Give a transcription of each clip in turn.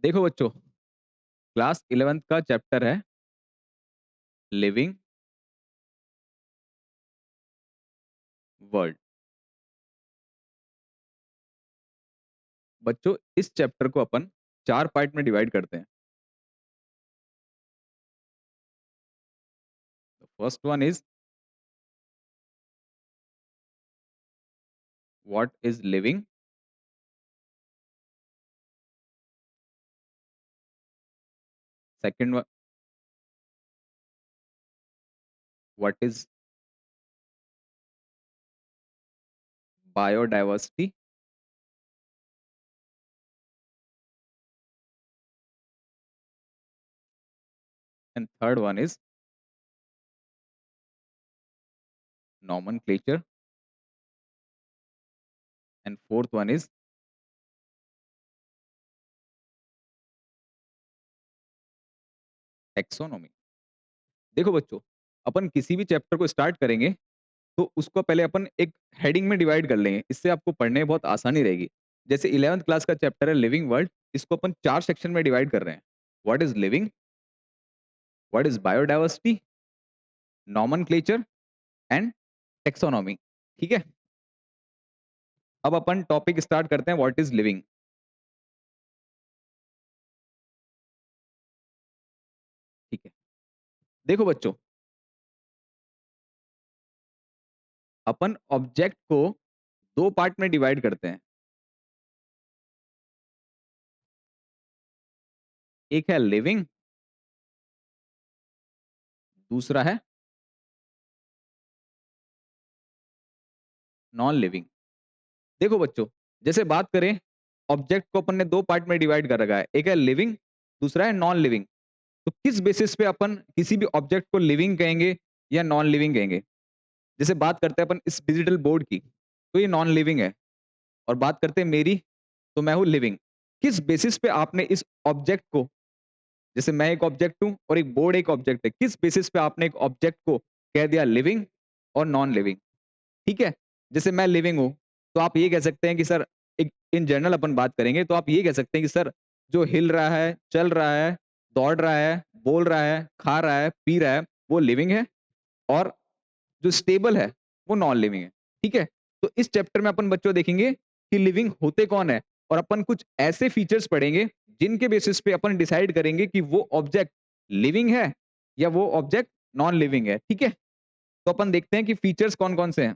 देखो बच्चों, class 11th का चैप्टर है लिविंग वर्ल्ड। बच्चों, इस चैप्टर को अपन 4 पार्ट में डिवाइड करते हैं। First one is what is living. Second one, what is biodiversity. And third one is nomenclature. And fourth one is taxonomy. देखो बच्चों, अपन किसी भी चैप्टर को स्टार्ट करेंगे तो उसको पहले अपन एक हेडिंग में डिवाइड कर लेंगे, इससे आपको पढ़ने में बहुत आसानी रहेगी। जैसे 11th क्लास का चैप्टर है लिविंग वर्ल्ड, इसको अपन 4 सेक्शन में डिवाइड कर रहे हैं। What is living, what is biodiversity, nomenclature and taxonomy. ठीक है, अब अपन टॉपिक स्टार्ट करते हैं व्हाट इज लिविंग। ठीक है, देखो बच्चों, अपन ऑब्जेक्ट को 2 पार्ट में डिवाइड करते हैं। एक है लिविंग, दूसरा है नॉन लिविंग। देखो बच्चों, जैसे बात करें, ऑब्जेक्ट को अपन ने 2 पार्ट में डिवाइड कर रखा है, एक है लिविंग, दूसरा है नॉन लिविंग। तो किस बेसिस पे अपन किसी भी ऑब्जेक्ट को लिविंग कहेंगे या नॉन लिविंग कहेंगे? जैसे बात करते हैं अपन इस डिजिटल बोर्ड की, तो ये नॉन लिविंग है। और बात करते हैं मेरी, तो मैं हूं लिविंग। किस बेसिस पे आपने इस ऑब्जेक्ट को, जैसे मैं एक ऑब्जेक्ट हूं और एक बोर्ड एक ऑब्जेक्ट है, किस बेसिस पे आपने एक ऑब्जेक्ट को कह दिया लिविंग और नॉन लिविंग? ठीक है, जैसे मैं लिविंग हूं, तो आप ये कह सकते हैं कि सर, एक इन जनरल अपन बात करेंगे तो आप ये कह सकते हैं कि सर, जो हिल रहा है, चल रहा है, दौड़ रहा है, बोल रहा है, खा रहा है, पी रहा है, वो लिविंग है। और जो स्टेबल है वो नॉन लिविंग है। ठीक है, तो इस चैप्टर में अपन बच्चों देखेंगे कि लिविंग होते कौन है, और अपन कुछ ऐसे फीचर्स पढ़ेंगे जिनके बेसिस पे अपन डिसाइड करेंगे कि वो ऑब्जेक्ट लिविंग है या वो ऑब्जेक्ट नॉन लिविंग है। ठीक है, तो अपन देखते हैं कि फीचर्स कौन कौन से हैं।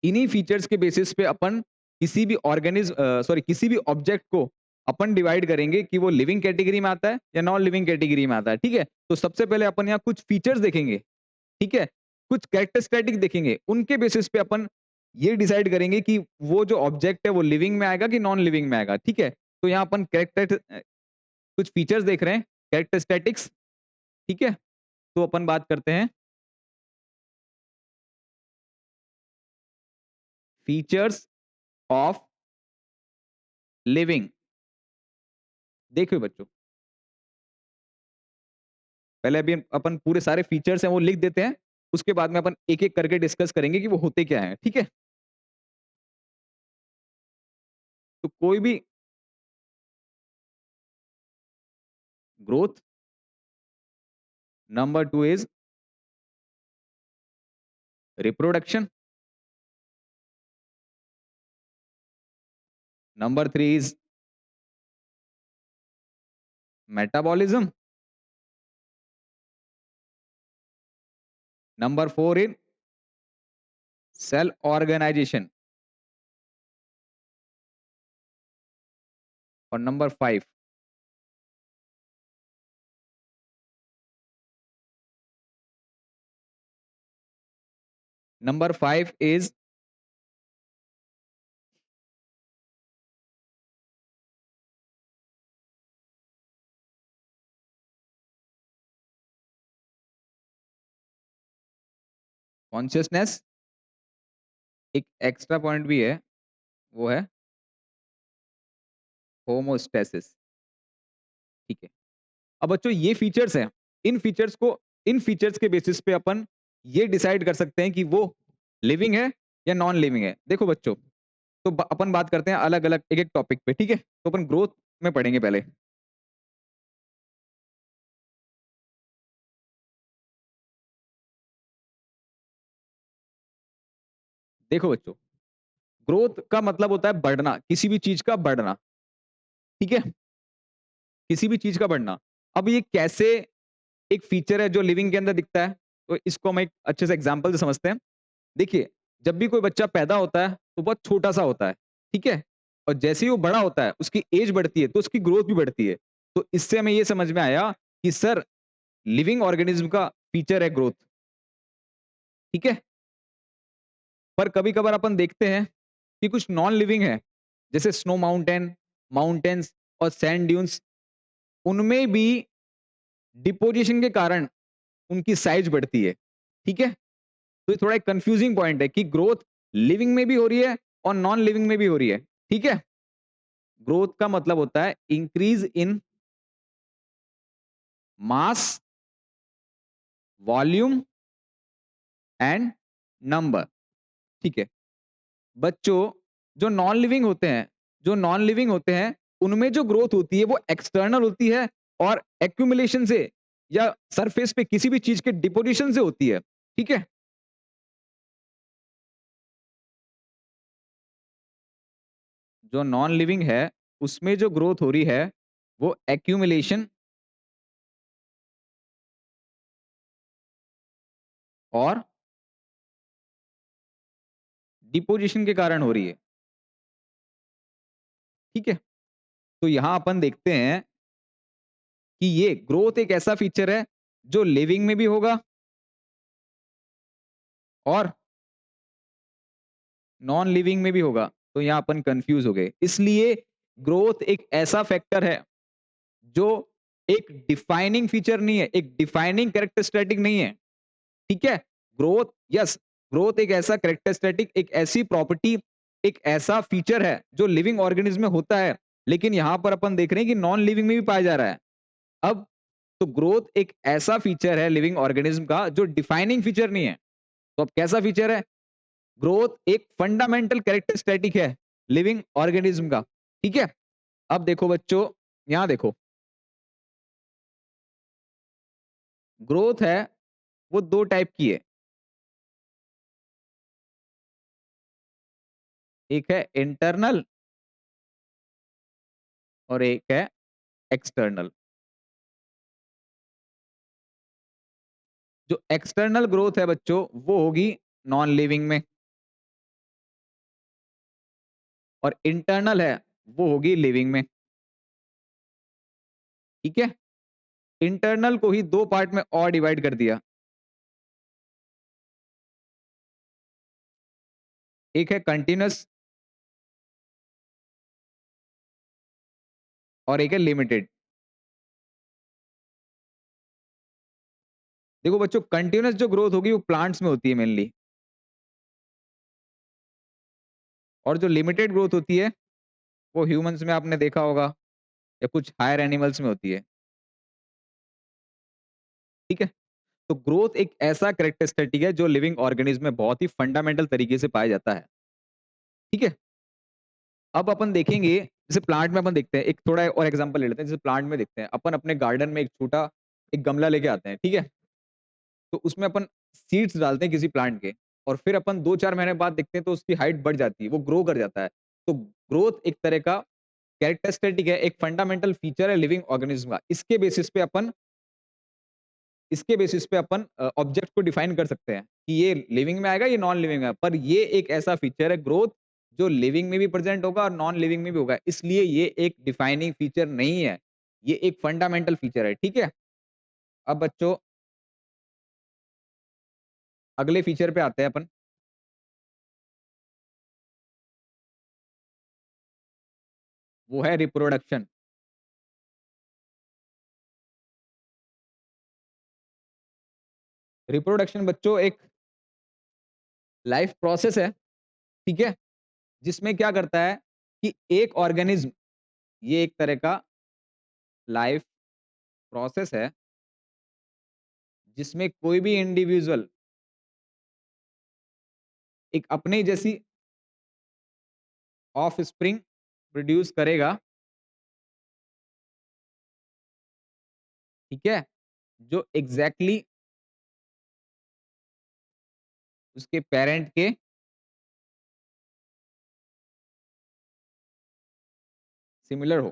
इन्हीं फीचर्स के बेसिस पे अपन किसी भी किसी भी ऑब्जेक्ट को अपन डिवाइड करेंगे कि वो लिविंग कैटेगरी में आता है या नॉन लिविंग कैटेगरी में आता है। ठीक है, तो सबसे पहले अपन यहाँ कुछ फीचर्स देखेंगे। ठीक है, कुछ कैरेक्टरिस्टिक देखेंगे, उनके बेसिस पे अपन ये डिसाइड करेंगे कि वो जो ऑब्जेक्ट है वो लिविंग में आएगा कि नॉन लिविंग में आएगा। ठीक है, तो यहाँ अपन कैरेक्टर कुछ फीचर्स देख रहे हैं, कैरेक्टरिस्टिक्स। ठीक है, तो अपन बात करते हैं फीचर्स ऑफ लिविंग। देखिए बच्चों, पहले अभी अपन पूरे सारे फीचर्स हैं वो लिख देते हैं, उसके बाद में अपन एक एक करके डिस्कस करेंगे कि वो होते क्या है। ठीक है, तो कोई भी growth, number 2 is reproduction, number 3 is metabolism, number 4 is cell organisation, और नंबर 5 इज कॉन्शियसनेस। एक एक्स्ट्रा पॉइंट भी है, वो है होमोस्टेसिस। ठीक है, अब बच्चों ये फीचर्स हैं, इन फीचर्स के बेसिस पे अपन ये डिसाइड कर सकते हैं कि वो लिविंग है या नॉन लिविंग है। देखो बच्चों, तो अपन बात करते हैं अलग अलग एक एक टॉपिक पे। ठीक है, तो अपन ग्रोथ में पढ़ेंगे पहले। देखो बच्चों, ग्रोथ का मतलब होता है बढ़ना, किसी भी चीज का बढ़ना, ठीक है? किसी भी चीज का बढ़ना। अब ये कैसे एक फीचर है जो लिविंग के अंदर दिखता है, तो इसको हम एक अच्छे से एग्जांपल से समझते हैं। देखिए, जब भी कोई बच्चा पैदा होता है तो बहुत छोटा-सा होता है, ठीक है? और जैसे ही वो बड़ा होता है, उसकी एज बढ़ती है, तो उसकी ग्रोथ भी बढ़ती है। तो इससे हमें ये समझ में आया कि सर, लिविंग ऑर्गेनिज्म का फीचर है ग्रोथ, ठीक है? पर कभी-कभार अपन देखते हैं कि कुछ नॉन लिविंग है, जैसे स्नो माउंटेन, माउंटेन्स और सैंड ड्यून्स, उनमें भी डिपोजिशन के कारण उनकी साइज बढ़ती है, ठीक है? तो ये थोड़ा एक कंफ्यूजिंग पॉइंट है कि ग्रोथ लिविंग में भी हो रही है और नॉन लिविंग में भी हो रही है, ठीक है? ग्रोथ का मतलब होता है increase in mass, volume and number, ठीक है? बच्चों, जो नॉन लिविंग होते हैं, उनमें जो ग्रोथ होती है वो एक्सटर्नल होती है और एक्यूमुलेशन से या सरफेस पे किसी भी चीज के डिपोजिशन से होती है, ठीक है? जो नॉन लिविंग है, उसमें जो ग्रोथ हो रही है, वो एक्यूमुलेशन और डिपोजिशन के कारण हो रही है, ठीक है? तो यहां अपन देखते हैं कि ये ग्रोथ एक ऐसा फीचर है जो लिविंग में भी होगा और नॉन लिविंग में भी होगा। तो यहां अपन कंफ्यूज हो गए। इसलिए ग्रोथ एक ऐसा फैक्टर है जो एक डिफाइनिंग फीचर नहीं है, एक डिफाइनिंग कैरेक्टरिस्टिक नहीं है, ठीक है? ग्रोथ, यस, ग्रोथ एक ऐसा कैरेक्टरिस्टिक, एक ऐसी प्रॉपर्टी, एक ऐसा फीचर है जो लिविंग ऑर्गेनिज्म में होता है, लेकिन यहां पर अपन देख रहे हैं कि नॉन लिविंग में भी पाया जा रहा है। अब तो ग्रोथ एक ऐसा फीचर है लिविंग ऑर्गेनिज्म का जो डिफाइनिंग फीचर नहीं है। तो अब कैसा फीचर है? ग्रोथ एक फंडामेंटल कैरेक्टरिस्टिक है लिविंग ऑर्गेनिज्म का, ठीक है? अब देखो बच्चों, यहां देखो, ग्रोथ है वो दो टाइप की है। एक है इंटरनल और एक है एक्सटर्नल। जो एक्सटर्नल ग्रोथ है बच्चों, वो होगी नॉन लिविंग में, और इंटरनल है वो होगी लिविंग में, ठीक है? इंटरनल को ही दो पार्ट में और डिवाइड कर दिया। एक है कंटिन्यूअस और एक है लिमिटेड। देखो बच्चों, कंटिन्यूअस जो ग्रोथ होगी वो प्लांट्स में होती है मेनली, और जो लिमिटेड ग्रोथ होती है वो ह्यूमंस में आपने देखा होगा या कुछ हायर एनिमल्स में होती है, ठीक है? तो ग्रोथ एक ऐसा कैरेक्टरिस्टिक है जो लिविंग ऑर्गेनिज्म में बहुत ही फंडामेंटल तरीके से पाया जाता है, ठीक है? अब अपन देखेंगे, जैसे प्लांट में अपन देखते हैं, एक थोड़ा और एग्जांपल ले लेते हैं। जैसे प्लांट में देखते हैं, अपन अपने गार्डन में एक छोटा एक गमला लेके आते हैं, ठीक है? तो उसमें अपन सीड्स डालते हैं किसी प्लांट के, और फिर अपन 2-4 महीने बाद देखते हैं तो उसकी हाइट बढ़ जाती है, वो ग्रो कर जाता है। तो ग्रोथ एक तरह का कैरेक्टरिस्टिक है, एक फंडामेंटल फीचर है लिविंग ऑर्गेनिज्म का। इसके बेसिस पे अपन ऑब्जेक्ट को डिफाइन कर सकते हैं कि ये लिविंग में आएगा, ये नॉन लिविंग है। पर ये एक ऐसा फीचर है ग्रोथ जो लिविंग में भी प्रेजेंट होगा और नॉन लिविंग में भी होगा। इसलिए ये एक डिफाइनिंग फीचर नहीं है, ये एक फंडामेंटल फीचर है, ठीक है? अब बच्चों, अगले फीचर पे आते हैं अपन। वो है रिप्रोडक्शन। रिप्रोडक्शन बच्चों एक लाइफ प्रोसेस है, ठीक है? जिसमें क्या करता है कि एक ऑर्गेनिज्म, ये एक तरह का लाइफ प्रोसेस है जिसमें कोई भी इंडिविजुअल एक अपने जैसी ऑफ स्प्रिंग प्रोड्यूस करेगा, ठीक है? जो एग्ज़ैक्टली उसके पेरेंट के सिमिलर हो,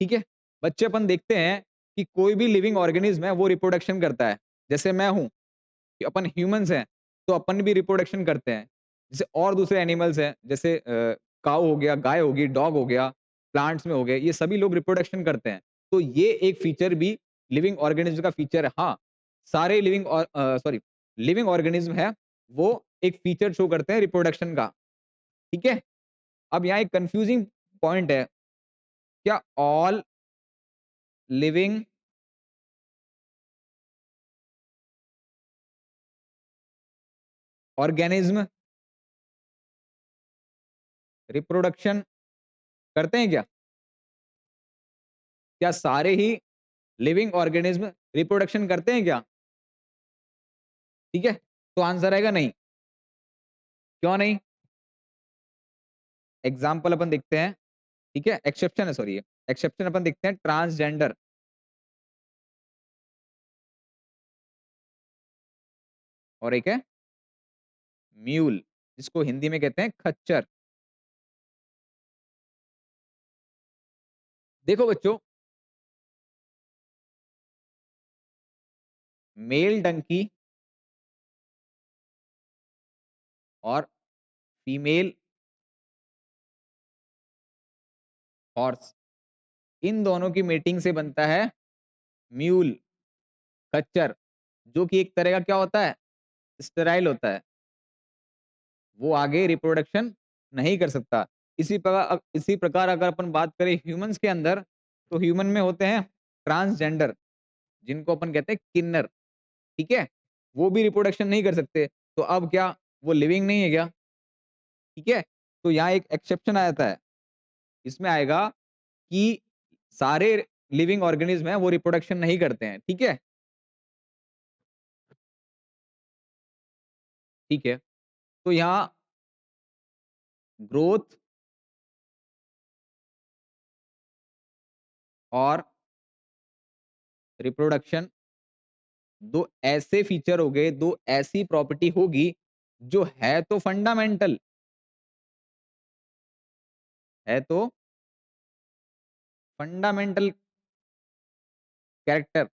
ठीक है? बच्चे अपन देखते हैं कि कोई भी लिविंग ऑर्गेनिज़्म है वो रिप्रोडक्शन करता है। जैसे मैं हूँ, कि अपन ह्यूमन्स हैं, तो अपन भी रिप्रोडक्शन करते हैं। जैसे और दूसरे एनिमल्स हैं, जैसे काऊ हो गया, गाय होगी, डॉग हो गया, प्लांट्स में हो गए, ये सभी लोग रिप्रोडक्शन करते हैं। तो ये एक फीचर भी लिविंग ऑर्गेनिज़्म का फीचर है। हाँ, सारे लिविंग ऑर्गेनिज़्म है, वो एक फीचर शो करते हैं रिप्रोडक्शन का, ठीक है? अब यहाँ एक कन्फ्यूजिंग पॉइंट है, क्या ऑल लिविंग ऑर्गेनिज़्म रिप्रोडक्शन करते हैं क्या? क्या सारे ही लिविंग ऑर्गेनिज्म रिप्रोडक्शन करते हैं क्या? ठीक है? तो आंसर आएगा नहीं। क्यों नहीं? एग्ज़ाम्पल अपन देखते हैं, ठीक है? एक्सेप्शन है सॉरी ये। एक्सेप्शन अपन देखते हैं ट्रांसजेंडर और एक है म्यूल, जिसको हिंदी में कहते हैं खच्चर। देखो बच्चों, मेल डंकी और फीमेल हॉर्स, इन दोनों की मेटिंग से बनता है म्यूल, खच्चर, जो कि एक तरह का क्या होता है? स्टेराइल होता है। वो आगे रिप्रोडक्शन नहीं कर सकता। इसी प्रकार अगर अपन बात करें ह्यूमन्स के अंदर, तो ह्यूमन में होते हैं ट्रांसजेंडर, जिनको अपन कहते हैं किन्नर, ठीक है? वो भी रिप्रोडक्शन नहीं कर सकते। तो अब क्या वो लिविंग नहीं है क्या? ठीक है? तो यहाँ एक एक्सेप्शन आ जाता है। इसमें आएगा कि सारे लिविंग ऑर्गेनिज्म हैं वो रिप्रोडक्शन नहीं करते हैं, ठीक है? ठीक है। तो यहाँ ग्रोथ और रिप्रोडक्शन 2 ऐसे फीचर हो गए, 2 ऐसी प्रॉपर्टी होगी जो है तो फंडामेंटल कैरेक्टर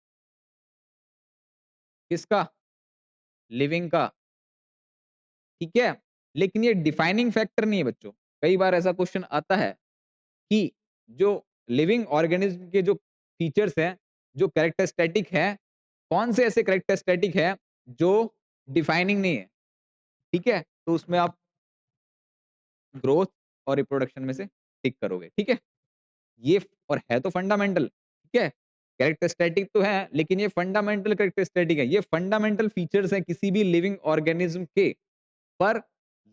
किसका? लिविंग का, ठीक है? लेकिन ये डिफाइनिंग फैक्टर नहीं है बच्चों। कई बार ऐसा क्वेश्चन आता है कि जो लिविंग ऑर्गेनिज्म के जो फीचर्स हैं, जो कैरेक्टरिस्टिक हैं, कौन से ऐसे कैरेक्टरिस्टिक हैं जो डिफाइनिंग नहीं है, ठीक है? तो उसमें आप ग्रोथ और रिप्रोडक्शन में से टिक करोगे, ठीक है? ये और है तो फंडामेंटल, ठीक है? कैरेक्टरिस्टिक तो है, लेकिन ये फंडामेंटल कैरेक्टरिस्टिक है। ये फंडामेंटल फीचर्स हैं किसी भी लिविंग ऑर्गेनिज्म के, पर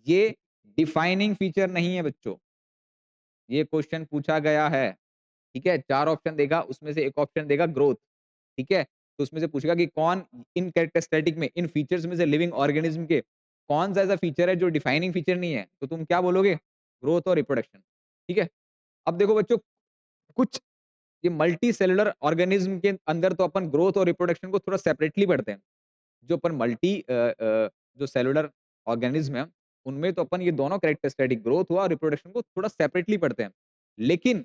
ये डिफाइनिंग फीचर नहीं है बच्चों। ये क्वेश्चन पूछा गया है, ठीक है? 4 ऑप्शन देगा, उसमें से एक ऑप्शन देगा ग्रोथ, ठीक है? तो उसमें से पूछेगा कि कौन इन कैरेक्टरिस्टिक में, इन फीचर्स में से लिविंग ऑर्गेनिज्म के कौन-सा ऐसा फीचर है जो डिफाइनिंग फीचर नहीं है? तो तुम क्या बोलोगे? ग्रोथ और रिप्रोडक्शन, ठीक है? अब देखो बच्चों, कुछ ये मल्टी सेलुलर ऑर्गेनिज्म के अंदर तो अपन ग्रोथ और रिप्रोडक्शन को थोड़ा सेपरेटली पढ़ते हैं। जो अपन जो सेलुलर ऑर्गेनिज्म है, उनमें तो अपन ये दोनों कैरेक्टरिस्टिक ग्रोथ हुआ और रिप्रोडक्शन को थोड़ा सेपरेटली पढ़ते हैं। लेकिन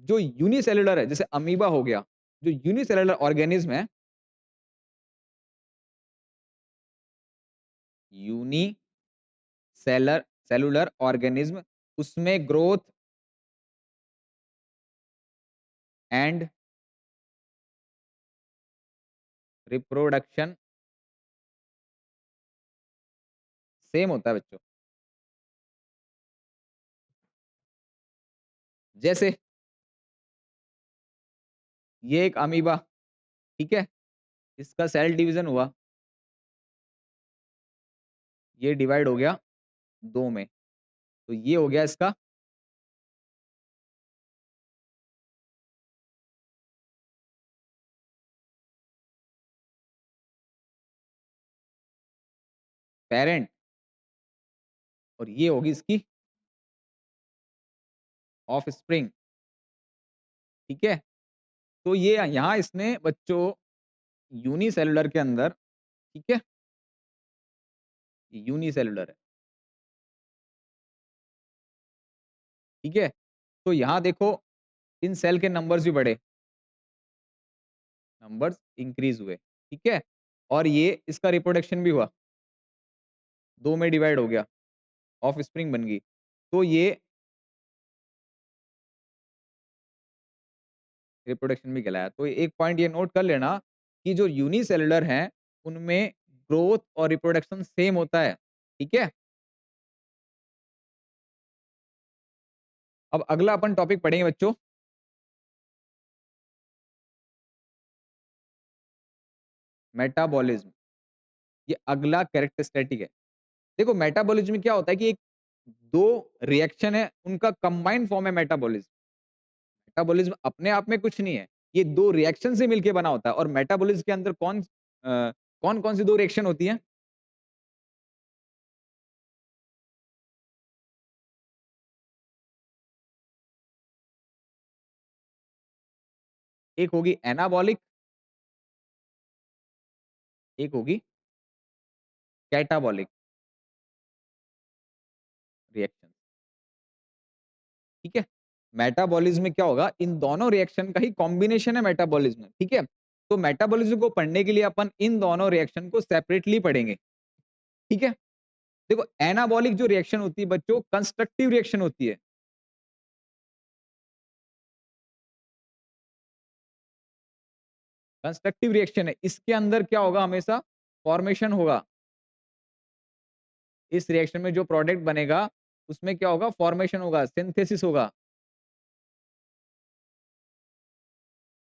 जो यूनिसेलुलर है, जैसे अमीबा हो गया, जो यूनिसेलुलर ऑर्गेनिज्म है, यूनिसेलर सेलुलर ऑर्गेनिज्म, उसमें ग्रोथ एंड रिप्रोडक्शन सेम होता है बच्चों। जैसे ये एक अमीबा, ठीक है? इसका सेल डिवीजन हुआ, ये डिवाइड हो गया 2 में, तो ये हो गया इसका पेरेंट और ये होगी इसकी ऑफस्प्रिंग, ठीक है? तो ये यहाँ इसने बच्चों यूनिसेलुलर के अंदर, ठीक है? यूनिसेलुलर है, ठीक है? तो यहाँ देखो इन सेल के नंबर्स भी बढ़े, नंबर्स इंक्रीज़ हुए, ठीक है? और ये इसका रिप्रोडक्शन भी हुआ, 2 में डिवाइड हो गया, ऑफस्प्रिंग बन गई। तो ये रिप्रोडक्शन भी कहलाया। तो एक पॉइंट ये नोट कर लेना कि जो यूनिसेलुलर हैं, उनमें ग्रोथ और रिप्रोडक्शन सेम होता है, ठीक है? अब अगला अपन टॉपिक पढ़ेंगे बच्चों, मेटाबॉलिज्म। ये अगला कैरेक्टरिस्टिक है। देखो मेटाबॉलिज्म में क्या होता है कि एक 2 रिएक्शन है, उनका कंबाइंड फॉर्म है मेटाबॉलिज्म। मेटाबॉलिज्म अपने आप में कुछ नहीं है। ये 2 रिएक्शन से मिलके बना होता है और मेटाबॉलिज्म के अंदर कौन-कौन सी 2 रिएक्शन होती हैं? एक होगी एनाबॉलिक, एक होगी कैटाबॉलिक रिएक्शन, ठीक है? मेटाबॉलिज्म में क्या होगा, इन दोनों रिएक्शन का ही कॉम्बिनेशन है मेटाबॉलिज्म, ठीक है? तो मेटाबॉलिज्म को पढ़ने के लिए अपन इन दोनों रिएक्शन को सेपरेटली पढ़ेंगे, ठीक है? देखो एनाबॉलिक जो रिएक्शन होती है बच्चों, कंस्ट्रक्टिव रिएक्शन होती है। कंस्ट्रक्टिव रिएक्शन है, इसके अंदर क्या होगा हमेशा फॉर्मेशन होगा। इस रिएक्शन में जो प्रोडक्ट बनेगा, उसमें क्या होगा फॉर्मेशन होगा, सिंथेसिस होगा।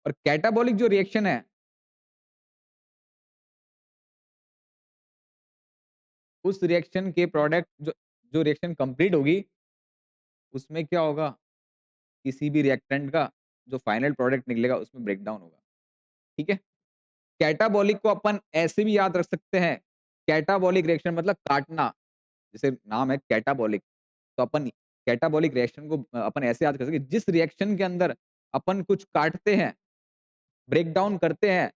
और कैटाबॉलिक जो रिएक्शन है, उस रिएक्शन के प्रोडक्ट जो जो रिएक्शन कंप्लीट होगी, उसमें क्या होगा, किसी भी रिएक्टेंट का जो फाइनल प्रोडक्ट निकलेगा उसमें ब्रेकडाउन होगा, ठीक है? कैटाबॉलिक को अपन ऐसे भी याद रख सकते हैं, कैटाबॉलिक रिएक्शन मतलब काटना, जैसे नाम है कैटाबॉलिक, तो अपन कैटाबॉलिक रिएक्शन को अपन ऐसे याद कर सकते हैं, जिस रिएक्शन के अंदर अपन कुछ काटते हैं, ब्रेक डाउन करते हैं,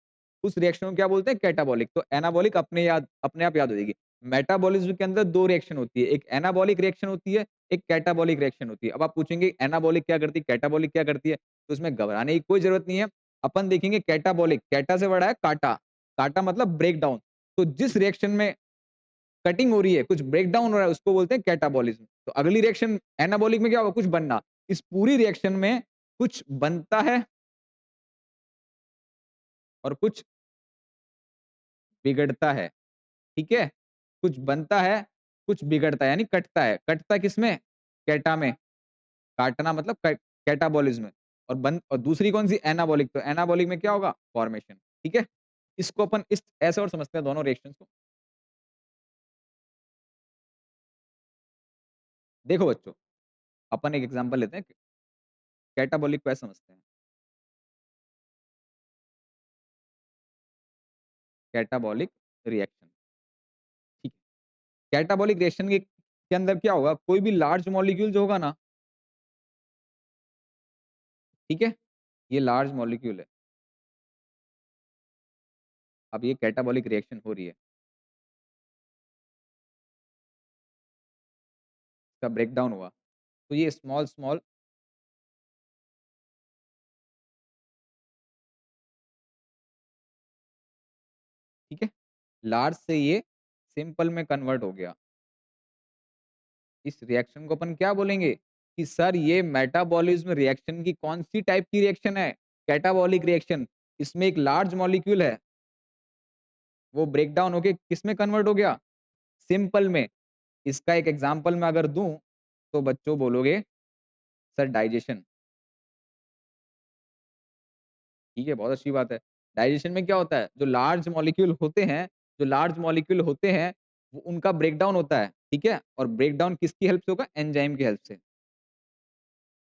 उस रिएक्शन को क्या बोलते हैं कैटाबॉलिक। तो एनाबॉलिक अपने आप याद हो जाएगी। मेटाबॉलिज्म के अंदर 2 रिएक्शन होती है, एक एनाबॉलिक रिएक्शन होती है, एक कैटाबॉलिक रिएक्शन होती है। अब आप पूछेंगे एनाबॉलिक क्या करती है, कैटाबॉलिक क्या करती है? तो इसमें घबराने की कोई ज़रूरत नहीं है। अपन देखेंगे कैटाबॉलिक, कैटा से बड़ा है काटा, काटा मतलब ब्रेक डाउन। तो जिस रिएक्शन में कटिंग हो रही है, कुछ ब्रेक डाउन हो रहा है, उसको बोलते हैं कैटाबॉलिज्म। तो अगली रिएक्शन एनाबॉलिक में क्या होगा? कुछ बनना। इस पूरी रिएक्शन में कुछ बनता है और कुछ बिगड़ता है, ठीक है? कुछ बनता है, कुछ बिगड़ता है, यानी कटता है। कटता किसमें? कैटा में। काटना मतलब कैटाबॉलिज्म में। और दूसरी कौन-सी? एनाबॉलिक। तो एनाबॉलिक में क्या होगा? फॉर्मेशन, ठीक है? इसको अपन इस ऐसे और समझते हैं दोनों रिएक्शंस को। देखो बच्चों, अपन एक एग्ज़ाम्पल लेते हैं, कैटाबॉलिक को ऐसे समझते हैं। कैटाबॉलिक रिएक्शन, ठीक है? कैटाबॉलिक रिएक्शन के अंदर क्या होगा? कोई भी लार्ज मॉलिक्यूल जो होगा ना, ठीक है? ये लार्ज मॉलिक्यूल है। अब ये कैटाबॉलिक रिएक्शन हो रही है, इसका ब्रेकडाउन हुआ। तो ये स्मॉल-स्मॉल, ठीक है? लार्ज से ये सिंपल में कन्वर्ट हो गया। इस रिएक्शन को अपन क्या बोलेंगे कि सर ये मेटाबॉलिज्म रिएक्शन की कौन-सी टाइप की रिएक्शन है? Catabolic reaction. इसमें एक लार्ज मॉलिक्यूल है, वो ब्रेक डाउन होके किसमें कन्वर्ट हो गया? सिंपल में। इसका एक एग्ज़ाम्पल मैं अगर दूँ, तो बच्चों बोलोगे सर डाइजेशन। ठीक है, बहुत अच्छी बात है। डाइजेशन में क्या होता है? जो लार्ज मॉलिक्यूल होते हैं, वो उनका ब्रेकडाउन होता है, ठीक है? और ब्रेकडाउन किसकी हेल्प से होगा? एंजाइम की हेल्प से।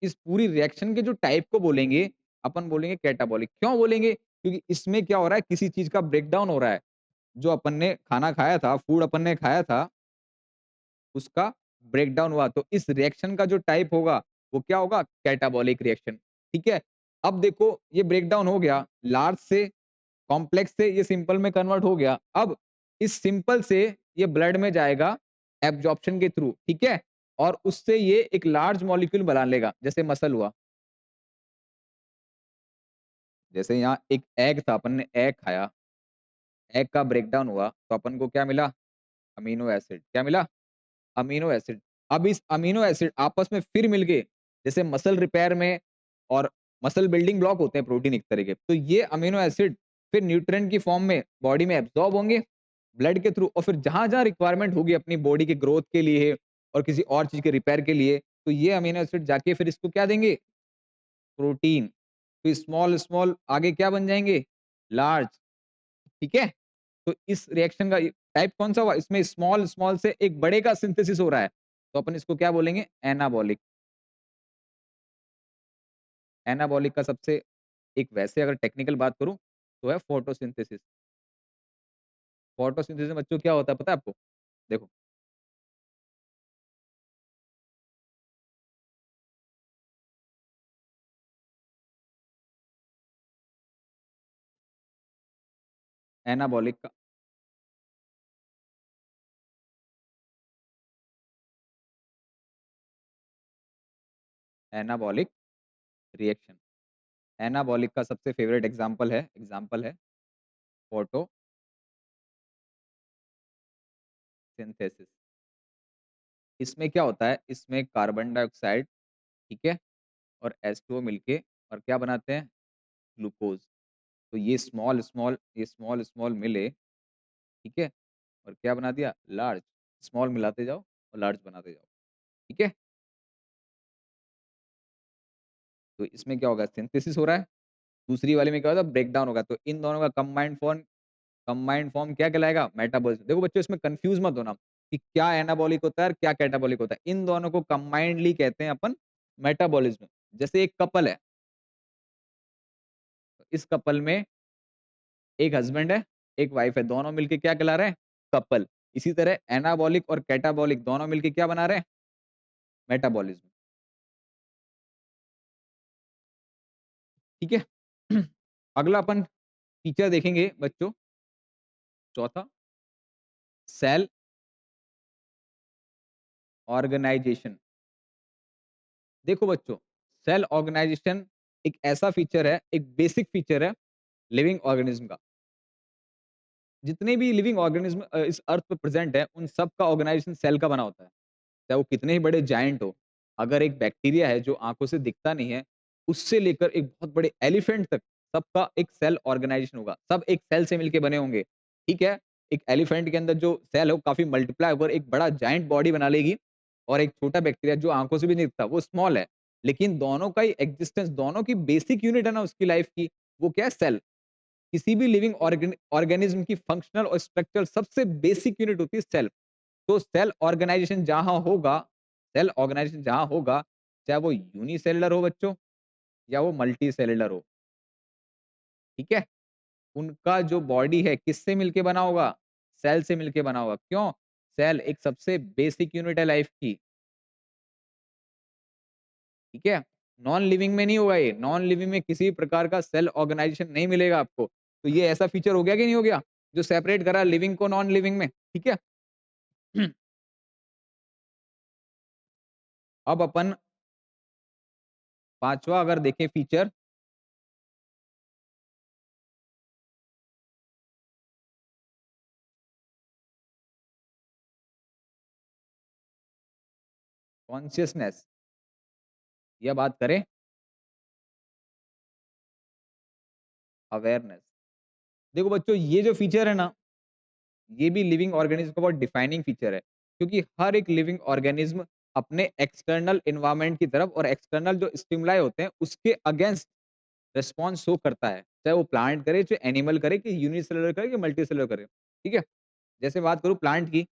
इस पूरी रिएक्शन के जो टाइप को बोलेंगे, अपन बोलेंगे कैटाबॉलिक। क्यों बोलेंगे? क्योंकि इसमें क्या हो रहा है, किसी चीज़ का ब्रेकडाउन हो रहा है। जो अपन ने खाना खाया था, फूड अपन ने खाया था, उसका ब्रेकडाउन हुआ। तो इस रिएक्शन का जो टाइप होगा, वो क्या होगा? कैटाबॉलिक रिएक्शन, ठीक है? अब देखो ये ब्रेकडाउन हो गया, लार्ज से कॉम्प्लेक्स से ये सिंपल में कन्वर्ट हो गया। अब इस सिंपल से ये ब्लड में जाएगा एब्जॉर्प्शन के थ्रू, ठीक है? और उससे ये एक लार्ज मॉलिक्यूल बना लेगा, जैसे मसल हुआ। जैसे यहाँ एक एग था, अपन ने एग खाया, एग का ब्रेकडाउन हुआ, तो अपन को क्या मिला? Amino acid. क्या मिला? Amino acid. अब इस अमीनो एसिड आपस में फिर मिल के, जैसे मसल रिपेयर में और मसल बिल्डिंग ब्लॉक होते हैं प्रोटीन एक तरह के, तो ये अमीनो एसिड फिर न्यूट्रिएंट की फॉर्म में बॉडी में एब्ज़ॉर्ब होंगे ब्लड के थ्रू, और फिर जहाँ-जहाँ रिक्वायरमेंट होगी अपनी बॉडी के ग्रोथ के लिए और किसी और चीज़ के रिपेयर के लिए, तो ये अमीनो एसिड जाके फिर इसको क्या देंगे? प्रोटीन। तो स्मॉल-स्मॉल आगे क्या बन जाएँगे? लार्ज, ठीक है? तो इस रिएक्शन का टाइप कौन-सा हुआ? इसमें स्मॉल-स्मॉल से एक बड़े का सिंथेसिस हो रहा है। तो अपन इसको क्या बोलेंगे? एनाबॉलिक। एनाबॉलिक का सबसे एक वैसे अगर टेक्निकल बात करूँ, तो है फोटोसिंथेसिस। फोटोसिंथेसिस में बच्चों क्या होता है पता है आपको? देखो, एनाबॉलिक का एनाबॉलिक रिएक्शन। एनाबॉलिक का सबसे फेवरेट एग्ज़ाम्पल है फोटोसिंथेसिस। इसमें क्या होता है? इसमें कार्बन डाइऑक्साइड, ठीक है? और H2O मिलके और क्या बनाते हैं? ग्लूकोज़। तो ये स्मॉल-स्मॉल मिले, ठीक है? और क्या बना दिया? लार्ज। स्मॉल मिलाते जाओ और लार्ज बनाते जाओ, ठीक है? तो इसमें क्या होगा? सिंथेसिस हो रहा है, दूसरी वाले में क्या होगा? ब्रेकडाउन होगा। तो इन दोनों का कंबाइंड फॉर्म क्या कहलाएगा? मेटाबॉलिज़्म। देखो बच्चों इसमें कन्फ्यूज़ मत होना कि क्या एनाबॉलिक होता है और क्या कैटाबॉलिक होता है। इन दोनों को कंबाइंडली कहते हैं अपन मेटाबॉलिज़्म। जैसे एक कपल है, तो इस कपल में एक हस्बैंड है, एक वाइफ है, दोनों मिलके क्या कहला रहे हैं? कपल। इसी तरह एनाबॉलिक और कैटाबॉलिक दोनों मिलके क्या बना रहे हैं? मेटाबॉलिज़्म, ठीक है? अगला अपन फीचर देखेंगे बच्चों, चौथा सेल ऑर्गेनाइजेशन। देखो बच्चों, सेल ऑर्गेनाइजेशन एक ऐसा फीचर है, एक बेसिक फीचर है लिविंग ऑर्गेनिज्म का। जितने भी लिविंग ऑर्गेनिज्म इस अर्थ पे प्रेज़ेंट है, उन सब का ऑर्गेनाइजेशन सेल का बना होता है। चाहे वो कितने ही बड़े जायंट हो। अगर एक बैक्टीरिया है जो आँखों से दिखता नहीं है, उससे लेकर एक बहुत बड़े एलिफेंट तक सबका एक सेल ऑर्गेनाइजेशन होगा। सब एक सेल से मिलके बने होंगे, ठीक है? एक एलिफेंट के अंदर जो सेल है वो काफ़ी मल्टीप्लाई होकर एक बड़ा जायंट बॉडी बना लेगी, और एक छोटा बैक्टीरिया जो आँखों से भी नहीं दिखता, वो स्मॉल है। लेकिन दोनों का ही एक्जिस्टेंस, दोनों की बेसिक यूनिट है ना उसकी लाइफ़ की, वो क्या है? सेल। किसी भी लिविंग ऑर्गेनिज्म की फंक्शनल और स्ट्रक्चरल सबसे बेसिक यूनिट होती है सेल। तो सेल ऑर्गेनाइजेशन जहाँ होगा, चाहे वो यूनिसेलुलर हो बच्चों या वो मल्टी सेलुलर हो, ठीक है? उनका जो बॉडी है किससे मिलके बना होगा? सेल से मिलके बना होगा। क्यों? सेल एक सबसे बेसिक यूनिट है लाइफ की, ठीक है? नॉन लिविंग में नहीं होगा ये, नॉन लिविंग में किसी प्रकार का सेल ऑर्गेनाइजेशन नहीं मिलेगा आपको। तो ये ऐसा फीचर हो गया कि नहीं हो गया? जो सेपरेट करा लिविंग को नॉन लिविंग में, ठीक है? अब अपन 5वां अगर देखें फीचर, कॉन्शियसनेस, या बात करें अवेयरनेस। देखो बच्चों ये जो फीचर है ना, ये भी लिविंग ऑर्गेनिज्म का बहुत डिफाइनिंग फीचर है, क्योंकि हर एक लिविंग ऑर्गेनिज्म अपने एक्सटर्नल एनवायरनमेंट की तरफ और एक्सटर्नल जो स्टिमुलाई होते हैं उसके अगेंस्ट रिस्पॉन्स शो करता है, चाहे वो प्लांट करे, चाहे एनिमल करे, कि यूनिसेलुलर करे कि मल्टीसेलुलर करे, ठीक है? जैसे बात करूँ प्लांट की,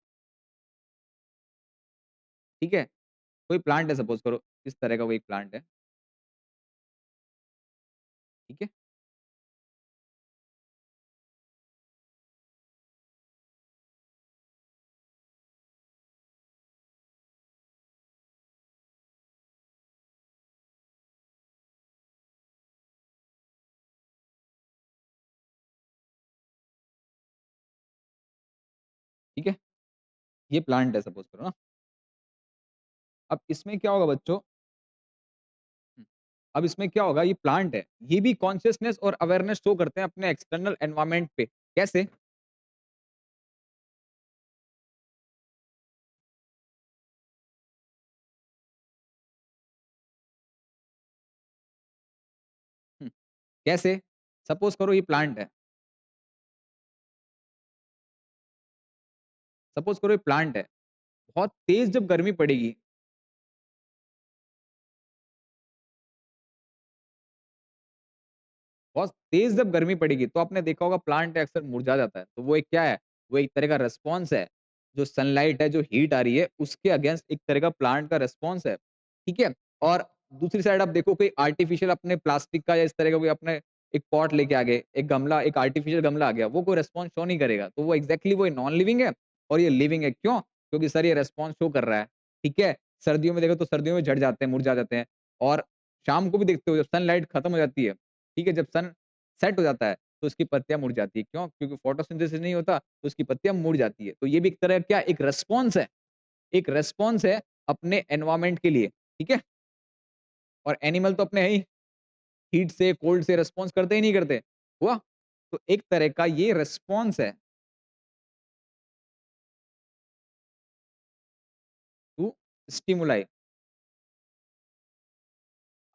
ठीक है? कोई प्लांट है, सपोज करो इस तरह का कोई प्लांट है, ठीक है? ठीक है? ये प्लांट है सपोज़ करो ना। अब इसमें क्या होगा बच्चों हुँ, अब इसमें क्या होगा ये प्लांट है, ये भी कॉन्शसनेस और अवेयरनेस शो करते हैं अपने एक्सटर्नल एनवायरनमेंट पे। कैसे? हुँ, कैसे? सपोज़ करो ये प्लांट है, सपोज़ करो ये प्लांट है, बहुत तेज़ जब गर्मी पड़ेगी बहुत तेज़ जब गर्मी पड़ेगी तो आपने देखा होगा प्लांट अक्सर मुरझा जाता है। तो वो एक क्या है? वो एक तरह का रिस्पॉन्स है। जो सनलाइट है, जो हीट आ रही है, उसके अगेंस्ट एक तरह का प्लांट का रिस्पॉन्स है। ठीक है? और दूसरी साइड आप देखो कोई आर्टिफ़िशियल अपने प्लास्टिक का या इस तरह का कोई अपने एक पॉट लेके आ गए, एक गमला एक आर्टिफ़िशियल गमला आ गया, वो कोई रिस्पॉन्स शो नहीं करेगा। तो वो एग्ज़ैक्टली वो नॉन लिविंग है और ये लिविंग है। क्यों? क्योंकि सर ये रिस्पॉन्स शो कर रहा है। ठीक है? सर्दियों में देखो तो सर्दियों में झड़ जाते हैं, मुरझा जाते हैं और शाम को भी देखते हो जब सनलाइट खत्म हो जाती है, ठीक है? जब सन सेट हो जाता है, तो उसकी पत्तियाँ मुड़ जाती है। क्यों? क्योंकि फोटोसिंथेसिस नहीं होता, तो उसकी पत्तियाँ मुड़ जाती है। तो ये भी एक तरह क्या एक रिस्पॉन्स है, एक रिस्पॉन्स है अपने एनवायरनमेंट के लिए, ठीक है? और एनिमल तो अपने है ही, हीट से, कोल्ड से रिस्पॉन्स करते ही नहीं करते। हुआ? तो एक तरह का ये रिस्पॉन्स है टू स्टिमुलाई।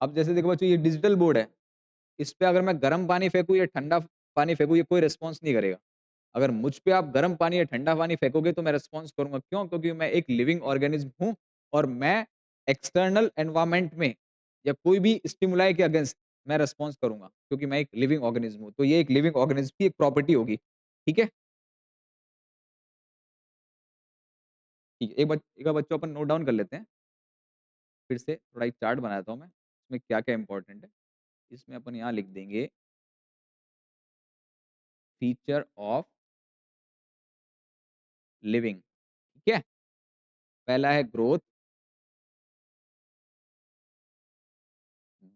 अब जैसे देखो बच्चों ये डिजिटल बोर्ड है, इस पे अगर मैं गर्म पानी फेंकूँ या ठंडा पानी फेंकूँ, ये कोई रिस्पॉन्स नहीं करेगा। अगर मुझ पे आप गर्म पानी या ठंडा पानी फेंकोगे तो मैं रिस्पॉन्स करूँगा। क्यों? क्योंकि मैं एक लिविंग ऑर्गेनिज़्म हूँ और मैं एक्सटर्नल एनवायरनमेंट में या कोई भी स्टिमुलाई के अगेंस्ट मैं रिस्पॉन्स करूँगा, क्योंकि मैं एक लिविंग ऑर्गेनिज़्म हूँ। तो ये एक लिविंग ऑर्गेनिज़्म की एक प्रॉपर्टी होगी। ठीक है? ठीक है। एक बार बच्चों अपन नोट डाउन कर लेते हैं। फिर से थोड़ा एक चार्ट बना देता हूँ मैं। इसमें क्या-क्या इम्पोर्टेंट है। इसमें अपन यहाँ लिख देंगे फीचर ऑफ लिविंग। ठीक है? पहला है ग्रोथ,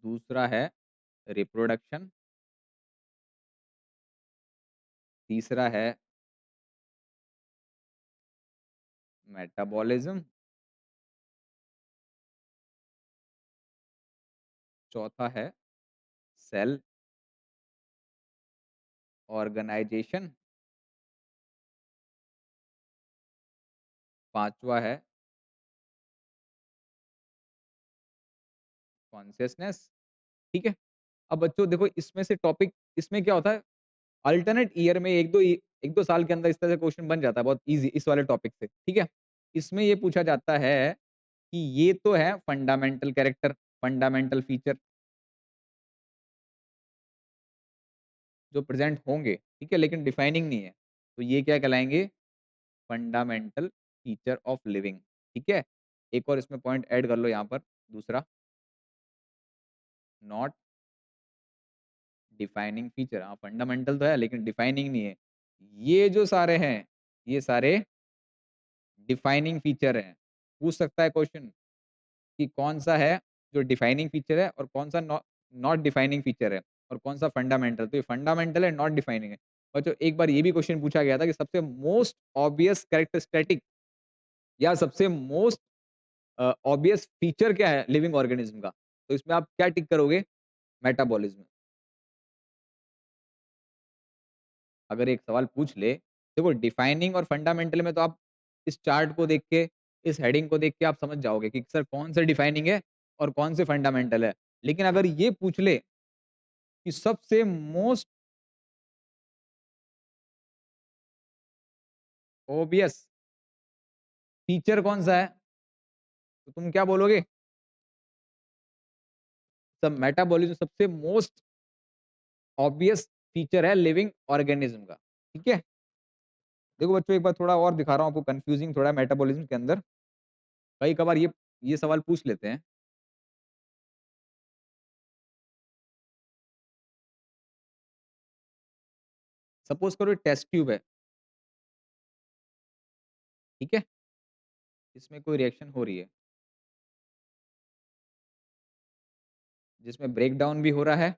दूसरा है रिप्रोडक्शन, तीसरा है मेटाबॉलिज्म, चौथा है सेल ऑर्गेनाइजेशन, पाँचवा है कॉन्शियसनेस। ठीक है? अब बच्चों देखो इसमें से टॉपिक इसमें क्या होता है अल्टरनेट ईयर में 1-2 साल के अंदर इस तरह से क्वेश्चन बन जाता है बहुत ईज़ी इस वाले टॉपिक से। ठीक है? इसमें ये पूछा जाता है कि ये तो है फंडामेंटल कैरेक्टर, फंडामेंटल फीचर जो प्रेज़ेंट होंगे, ठीक है? लेकिन डिफाइनिंग नहीं है। तो ये क्या कहलाएँगे? Fundamental feature of living. ठीक है? एक और इसमें पॉइंट ऐड कर लो यहाँ पर दूसरा, नॉट डिफाइनिंग फीचर। हाँ, फंडामेंटल तो है लेकिन डिफाइनिंग नहीं है। ये जो सारे हैं, ये सारे डिफाइनिंग फीचर हैं। पूछ सकता है क्वेश्चन कि कौन-सा है जो डिफाइनिंग फीचर है और कौन-सा नॉट डिफाइनिंग फीचर है और कौन-सा फंडामेंटल। तो ये फंडामेंटल है, नॉट डिफाइनिंग है। और जो एक बार ये भी क्वेश्चन पूछा गया था कि सबसे मोस्ट ऑब्वियस कैरेक्टरिस्टिक या सबसे मोस्ट ऑब्वियस फीचर क्या है लिविंग ऑर्गेनिज्म का? तो इसमें आप क्या टिक करोगे? मेटाबॉलिज्म। अगर एक सवाल पूछ ले, देखो डिफाइनिंग और फंडामेंटल में तो आप इस चार्ट को देख के, इस हेडिंग को देख के आप समझ जाओगे कि सर कौन से डिफाइनिंग है और कौन से फंडामेंटल है। लेकिन अगर ये पूछ ले कि सबसे मोस्ट ऑब्वियस फीचर कौन-सा है? तो तुम क्या बोलोगे? सब मेटाबॉलिज्म सबसे मोस्ट ऑब्वियस फीचर है लिविंग ऑर्गेनिज्म का। ठीक है? देखो बच्चों एक बार थोड़ा और दिखा रहा हूँ आपको कन्फ्यूजिंग थोड़ा मेटाबॉलिज्म के अंदर। कई कभार ये सवाल पूछ लेते हैं। सपोज़ करो टेस्ट ट्यूब है, ठीक है? इसमें कोई रिएक्शन हो रही है, जिसमें ब्रेक डाउन भी हो रहा है।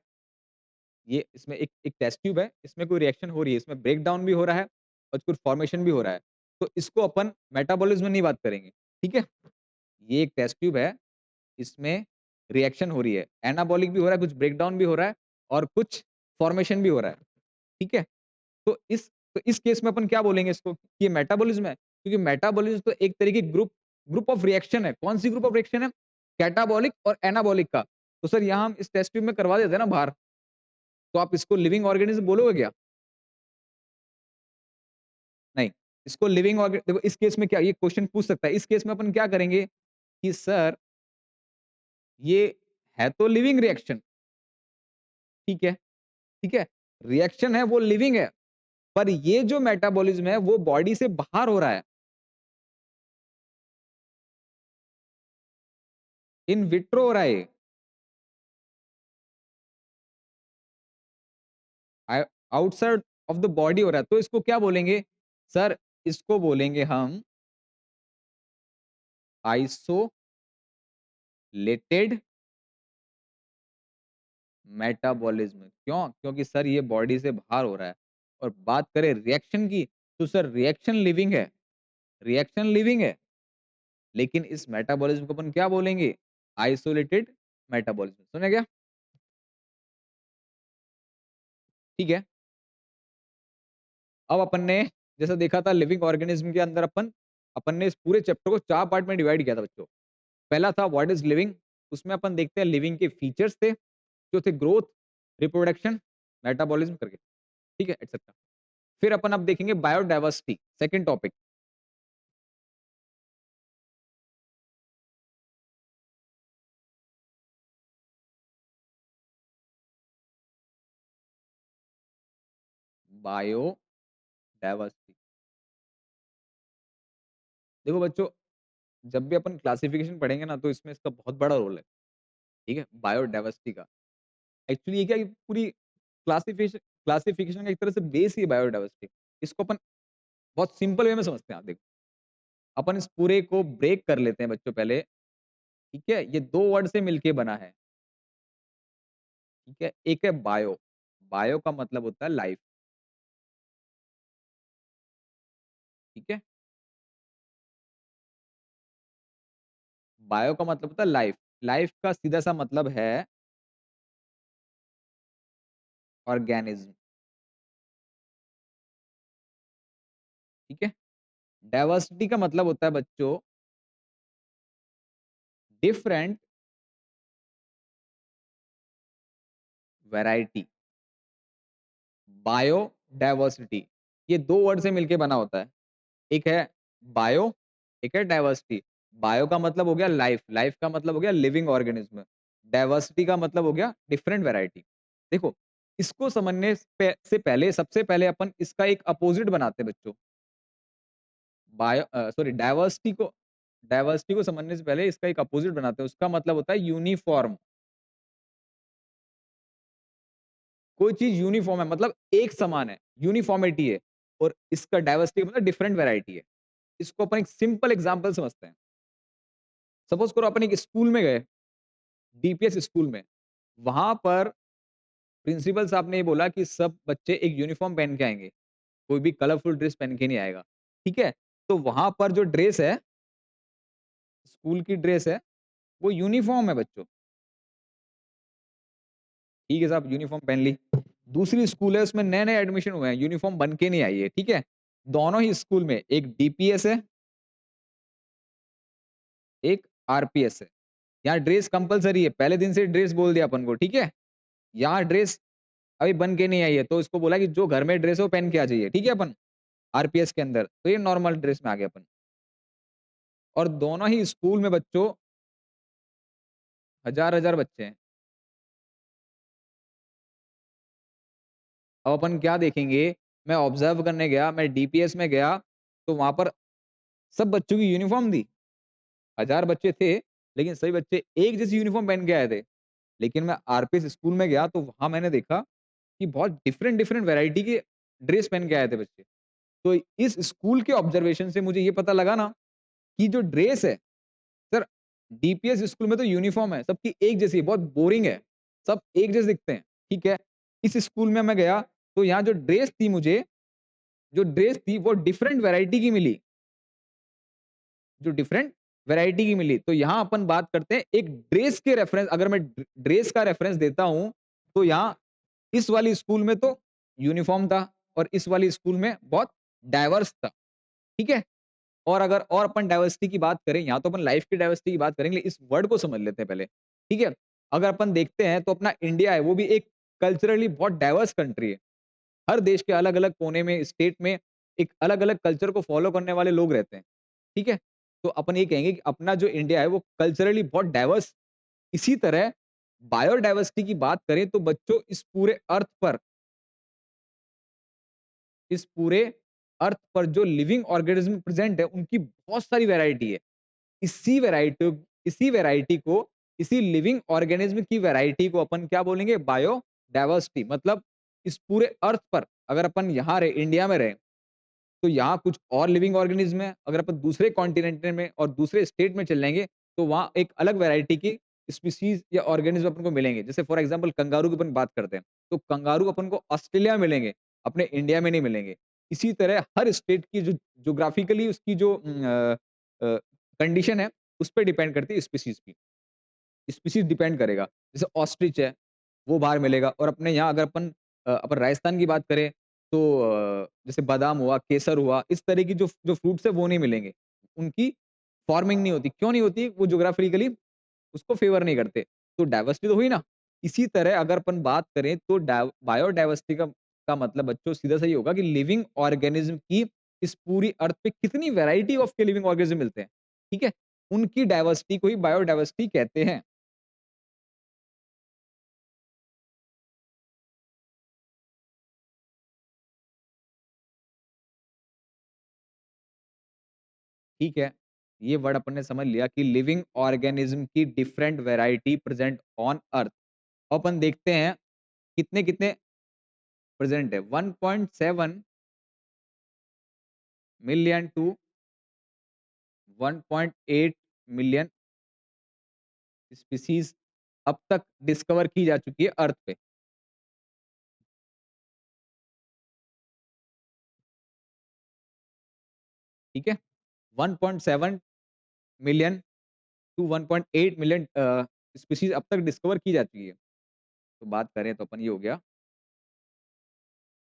ये इसमें एक एक टेस्ट ट्यूब है, इसमें कोई रिएक्शन हो रही है, इसमें ब्रेक डाउन भी हो रहा है और कुछ फॉर्मेशन भी हो रहा है। तो इसको अपन मेटाबॉलिज्म में नहीं बात करेंगे, ठीक है? ये एक टेस्ट ट्यूब है, इसमें रिएक्शन हो रही है, एनाबॉलिक भी हो रहा है, कुछ ब्रेकडाउन भी हो रहा है और कुछ फॉर्मेशन भी हो रहा है, ठीक है? तो इस केस में अपन क्या बोलेंगे इसको कि ये मेटाबॉलिज्म है, क्योंकि मेटाबॉलिज्म तो एक तरीके की ग्रुप ग्रुप ऑफ रिएक्शन है। कौन सी ग्रुप ऑफ रिएक्शन है? कैटाबॉलिक और एनाबॉलिक का। तो सर यहाँ हम इस टेस्ट ट्यूब में करवा देते हैं ना बाहर, तो आप इसको लिविंग ऑर्गेनिज्म बोलोगे क्या? नहीं, इसको लिविंग ऑर्गेन देखो इस केस में क्या ये क्वेश्चन पूछ सकता है। इस केस में अपन क्या करेंगे कि सर ये है तो लिविंग रिएक्शन, ठीक है? ठीक है? रिएक्शन है वो लिविंग है, पर ये जो मेटाबॉलिज्म है वो बॉडी से बाहर हो रहा है। इन विट्रो हो रहा है ये। आउटसाइड ऑफ द बॉडी हो रहा है, तो इसको क्या बोलेंगे? सर इसको बोलेंगे हम आइसोलेटेड मेटाबॉलिज्म। क्यों? क्योंकि सर ये बॉडी से बाहर हो रहा है। और बात करें रिएक्शन की, तो सर रिएक्शन लिविंग है, रिएक्शन लिविंग है, लेकिन इस मेटाबॉलिज्म को अपन क्या बोलेंगे? Isolated metabolism. समझ गया? ठीक है। अब अपन ने जैसा देखा था लिविंग ऑर्गेनिज्म के अंदर अपन ने इस पूरे चैप्टर को 4 पार्ट में डिवाइड किया था बच्चों। पहला था व्हाट इज लिविंग, उसमें अपन देखते हैं लिविंग के फीचर्स थे, जो थे ग्रोथ, रिप्रोडक्शन, मेटाबॉलिज्म करके, ठीक है, एटसेट्रा। फिर अपन अब देखेंगे बायोडायवर्सिटी, सेकंड टॉपिक। बायोडायवर्सिटी। देखो बच्चों, जब भी अपन क्लासिफिकेशन पढ़ेंगे ना तो इसमें इसका बहुत बड़ा रोल है, ठीक है, बायोडायवर्सिटी का। एक्चुअली ये क्या है कि पूरी क्लासिफिकेशन का एक तरह से बेस ही है बायोडायवर्सिटी। इसको अपन बहुत सिंपल वे में समझते हैं। आप देखो, अपन इस पूरे को ब्रेक कर लेते हैं बच्चों पहले, ठीक है? ये 2 वर्ड से मिलके बना है, ठीक है? एक है बायो, बायो का मतलब होता है लाइफ, ठीक है? बायो का मतलब होता है लाइफ, लाइफ का सीधा सा मतलब है ऑर्गेनिज्म, ठीक है? डाइवर्सिटी का मतलब होता है बच्चों डिफरेंट वैरायटी, बायो डाइवर्सिटी, ये 2 वर्ड से मिलके बना होता है। एक है बायो, एक है डाइवर्सिटी। बायो का मतलब हो गया लाइफ, लाइफ का मतलब हो गया लिविंग ऑर्गेनिज्म, डाइवर्सिटी का मतलब हो गया डिफरेंट वैरायटी। देखो, इसको समझने से पहले सबसे पहले अपन इसका एक अपोजिट बनाते हैं बच्चों। सॉरी डाइवर्सिटी को समझने से पहले इसका एक अपोजिट बनाते हैं। उसका मतलब होता है यूनिफॉर्म। कोई चीज़ यूनिफॉर्म है मतलब एक समान है, यूनिफॉर्मिटी है, और इसका डाइवर्सिटी मतलब डिफरेंट वैरायटी है। इसको अपन एक सिंपल एग्जांपल समझते हैं। सपोज़ करो अपन एक स्कूल में गए, डीपीएस स्कूल में, वहाँ पर प्रिंसिपल साहब ने ये बोला कि सब बच्चे एक यूनिफॉर्म पहन के आएँगे, कोई भी कलरफुल ड्रेस पहन के नहीं आएगा, ठीक है? तो वहाँ पर जो ड्रेस है, स्कूल की ड्रेस है, वो यूनिफॉर्म है बच्चों। ठीक है साहब, यूनिफॉर्म पहन ली। दूसरी स्कूल है, उसमें नए-नए एडमिशन हुए हैं, यूनिफॉर्म बन के नहीं आई है, ठीक है? दोनों ही स्कूल में एक डीपीएस है, एक आरपीएस है। यहाँ ड्रेस कंपल्सरी है, पहले दिन से ड्रेस बोल दिया अपन को, ठीक है? यहाँ ड्रेस अभी बन के नहीं आई है, तो इसको बोला कि जो घर में ड्रेस है वो पहन के आ जाइए, ठीक है अपन? आरपीएस के अंदर, तो ये नॉर्मल ड्रेस में आ गए अपन। और दोनों ही स्कूल में बच्चों हज़ार-हज़ार बच्चे हैं। अब अपन क्या देखेंगे, मैं ऑब्जर्व करने गया, मैं डीपीएस में गया, तो वहाँ पर सब बच्चों की यूनिफॉर्म थी। 1000 बच्चे थे, लेकिन सभी बच्चे एक जैसी यूनिफॉर्म पहन के आए थे। लेकिन मैं आरपीएस स्कूल में गया, तो वहाँ मैंने देखा कि बहुत डिफरेंट वैरायटी के ड्रेस पहन के आए थे बच्चे। तो इस स्कूल के ऑब्जर्वेशन से मुझे ये पता लगा ना कि जो ड्रेस है, सर डीपीएस स्कूल में तो यूनिफॉर्म है, सबकी एक जैसी है, बहुत बोरिंग है, सब एक जैसे दिखते हैं, ठीक है? इस स्कूल में मैं गया, तो यहाँ जो ड्रेस थी मुझे, जो ड्रेस थी वो डिफरेंट वैरायटी की मिली। जो डिफरेंट वैरायटी की मिली। तो यहाँ अपन बात करते हैं एक ड्रेस के रेफरेंस, अगर मैं ड्रेस का रेफरेंस देता हूँ, तो यहाँ इस वाली स्कूल में तो यूनिफ़ॉर्म था और इस वाली स्कूल में बहुत डाइवर्स था, ठीक है? और अगर और अपन डाइवर्सिटी की बात करें, यहाँ तो अपन लाइफ़ की डाइवर्सिटी की बात करेंगे, इस वर्ड को समझ लेते हैं पहले, ठीक है? अगर अपन देखते हैं तो अपना इंडिया है, वो भी एक कल्चरली बहुत डाइवर्स कंट्री है। हर देश के अलग-अलग कोने में, स्टेट में एक अलग-अलग कल्चर को फ़ॉलो करने वाले लोग रहते हैं, ठीक है? तो अपन ये कहेंगे कि अपना जो इंडिया है वो कल्चरली बहुत डाइवर्स। इसी तरह बायोडायवर्सिटी की बात करें तो बच्चों इस पूरे अर्थ पर जो लिविंग ऑर्गेनिज़्म प्रेज़ेंट है, उनकी बहुत सारी वैरायटी है। इसी वैरायटी इसी वैरायटी को इसी लिविंग ऑर्गेनिज़्म की वैरायटी को अपन क्या बोलेंगे? बायोडायवर्सिटी। मतलब इस पूरे अर्थ पर अगर अपन यहाँ रहे, इंडिया में रहे, तो यहाँ कुछ और लिविंग ऑर्गेनिज्म है, अगर अपन दूसरे कॉन्टिनेंट में और दूसरे स्टेट में चले जाएँगे, तो वहाँ एक अलग वैरायटी की स्पीशीज़ या ऑर्गेनिज्म अपन को मिलेंगे। जैसे फॉर एग्ज़ाम्पल कंगारू की अपन बात करते हैं, तो कंगारू अपन को ऑस्ट्रेलिया में मिलेंगे, अपने इंडिया में नहीं मिलेंगे। इसी तरह हर स्टेट की जो ज्योग्राफिकली उसकी जो कंडीशन है, उस पे डिपेंड करती है स्पीशीज़ की। स्पीशीज़ डिपेंड करेगा। जैसे ऑस्ट्रिच है, वो बाहर मिलेगा और अपने यहाँ अगर अपन राजस्थान की बात करें तो जैसे बादाम हुआ, केसर हुआ, इस तरह की जो जो फ्रूट्स है वो नहीं मिलेंगे। उनकी फार्मिंग नहीं होती। क्यों नहीं होती? वो ज्योग्राफिकली उसको फ़ेवर नहीं करते। तो डाइवर्सिटी तो हुई ना? इसी तरह अगर अपन बात करें तो बायोडायवर्सिटी का मतलब बच्चों सीधा सा ये होगा कि लिविंग ऑर्गेनिज़्म की इस पूरी अर्थ पे कितनी वैरायटी ऑफ के लिविंग ऑर्गेनिज़्म मिलते हैं। ठीक है? उनकी डाइवर्सिटी को ही बायोडायवर्सिटी कहते हैं। ठीक है, ये वर्ड अपन ने समझ लिया कि लिविंग ऑर्गेनिज्म की different variety present on earth. अपन देखते हैं कितने-कितने प्रेजेंट है 1.7 मिलियन टू 1.8 मिलियन स्पीशीज अब तक डिस्कवर की जा चुकी है अर्थ पे, ठीक है? 1.7 मिलियन टू 1.8 मिलियन स्पीशीज अब तक डिस्कवर की जा चुकी है। तो बात करें तो अपन ये हो गया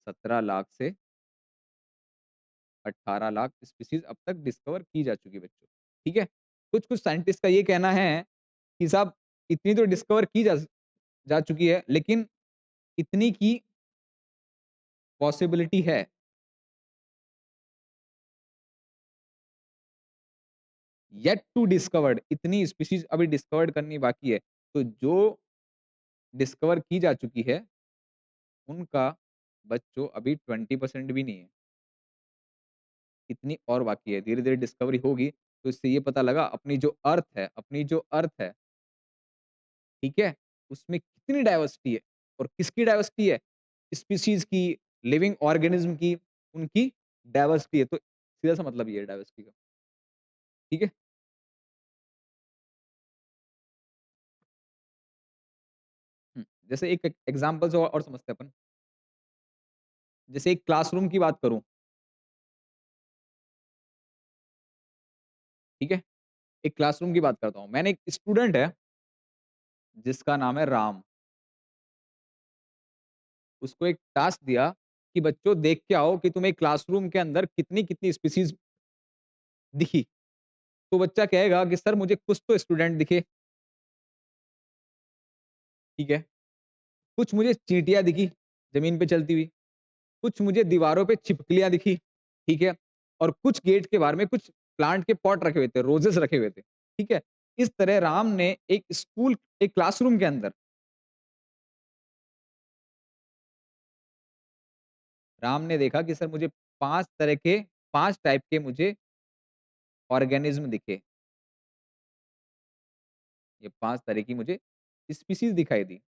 17 लाख से 18 लाख स्पीशीज अब तक डिस्कवर की जा चुकी है बच्चों, ठीक है? कुछ-कुछ साइंटिस्ट का ये कहना है कि साहब इतनी तो डिस्कवर की जा जा चुकी है, लेकिन इतनी की पॉसिबिलिटी है, येट टू डिस्कवर्ड इतनी स्पीशीज अभी डिस्कवर्ड करनी बाकी है। तो जो डिस्कवर की जा चुकी है, उनका बच्चों अभी 20% भी नहीं है। इतनी और बाकी है, धीरे-धीरे डिस्कवरी होगी, तो इससे ये पता लगा अपनी जो अर्थ है, ठीक है? उसमें कितनी डाइवर्सिटी है और किसकी डाइवर्सिटी है? स्पीशीज़ की, लिविंग ऑर्गेनिज़्म की, उनकी डाइवर्सिटी है। तो सीधा-सा मतलब ये है डाइवर्सिटी का, ठीक है? जैसे एक एग्ज़ाम्पल से और समझते हैं अपन। जैसे एक क्लासरूम की बात करूँ, ठीक है? एक क्लासरूम की बात करता हूँ। मैंने एक स्टूडेंट है, जिसका नाम है राम। उसको एक टास्क दिया कि बच्चों देख के आओ कि तुम्हें क्लासरूम के अंदर कितनी-कितनी स्पीशीज़ दिखी। तो बच्चा कहेगा कि सर मुझे कुछ तो स्टूडेंट दिखे, ठीक है? कुछ मुझे चींटियाँ दिखी, ज़मीन पे चलती हुई, कुछ मुझे दीवारों पे छिपकलियाँ दिखी, ठीक है? और कुछ गेट के बाहर में कुछ प्लांट के पॉट रखे हुए थे, रोजेस रखे हुए थे, ठीक है? इस तरह राम ने एक क्लासरूम के अंदर राम ने देखा कि सर मुझे 5 तरह के 5 टाइप के मुझे ऑर्गेनिज़्म दिखे। ये 5 तरह की मुझे स्पीशीज़ दिखाई दी।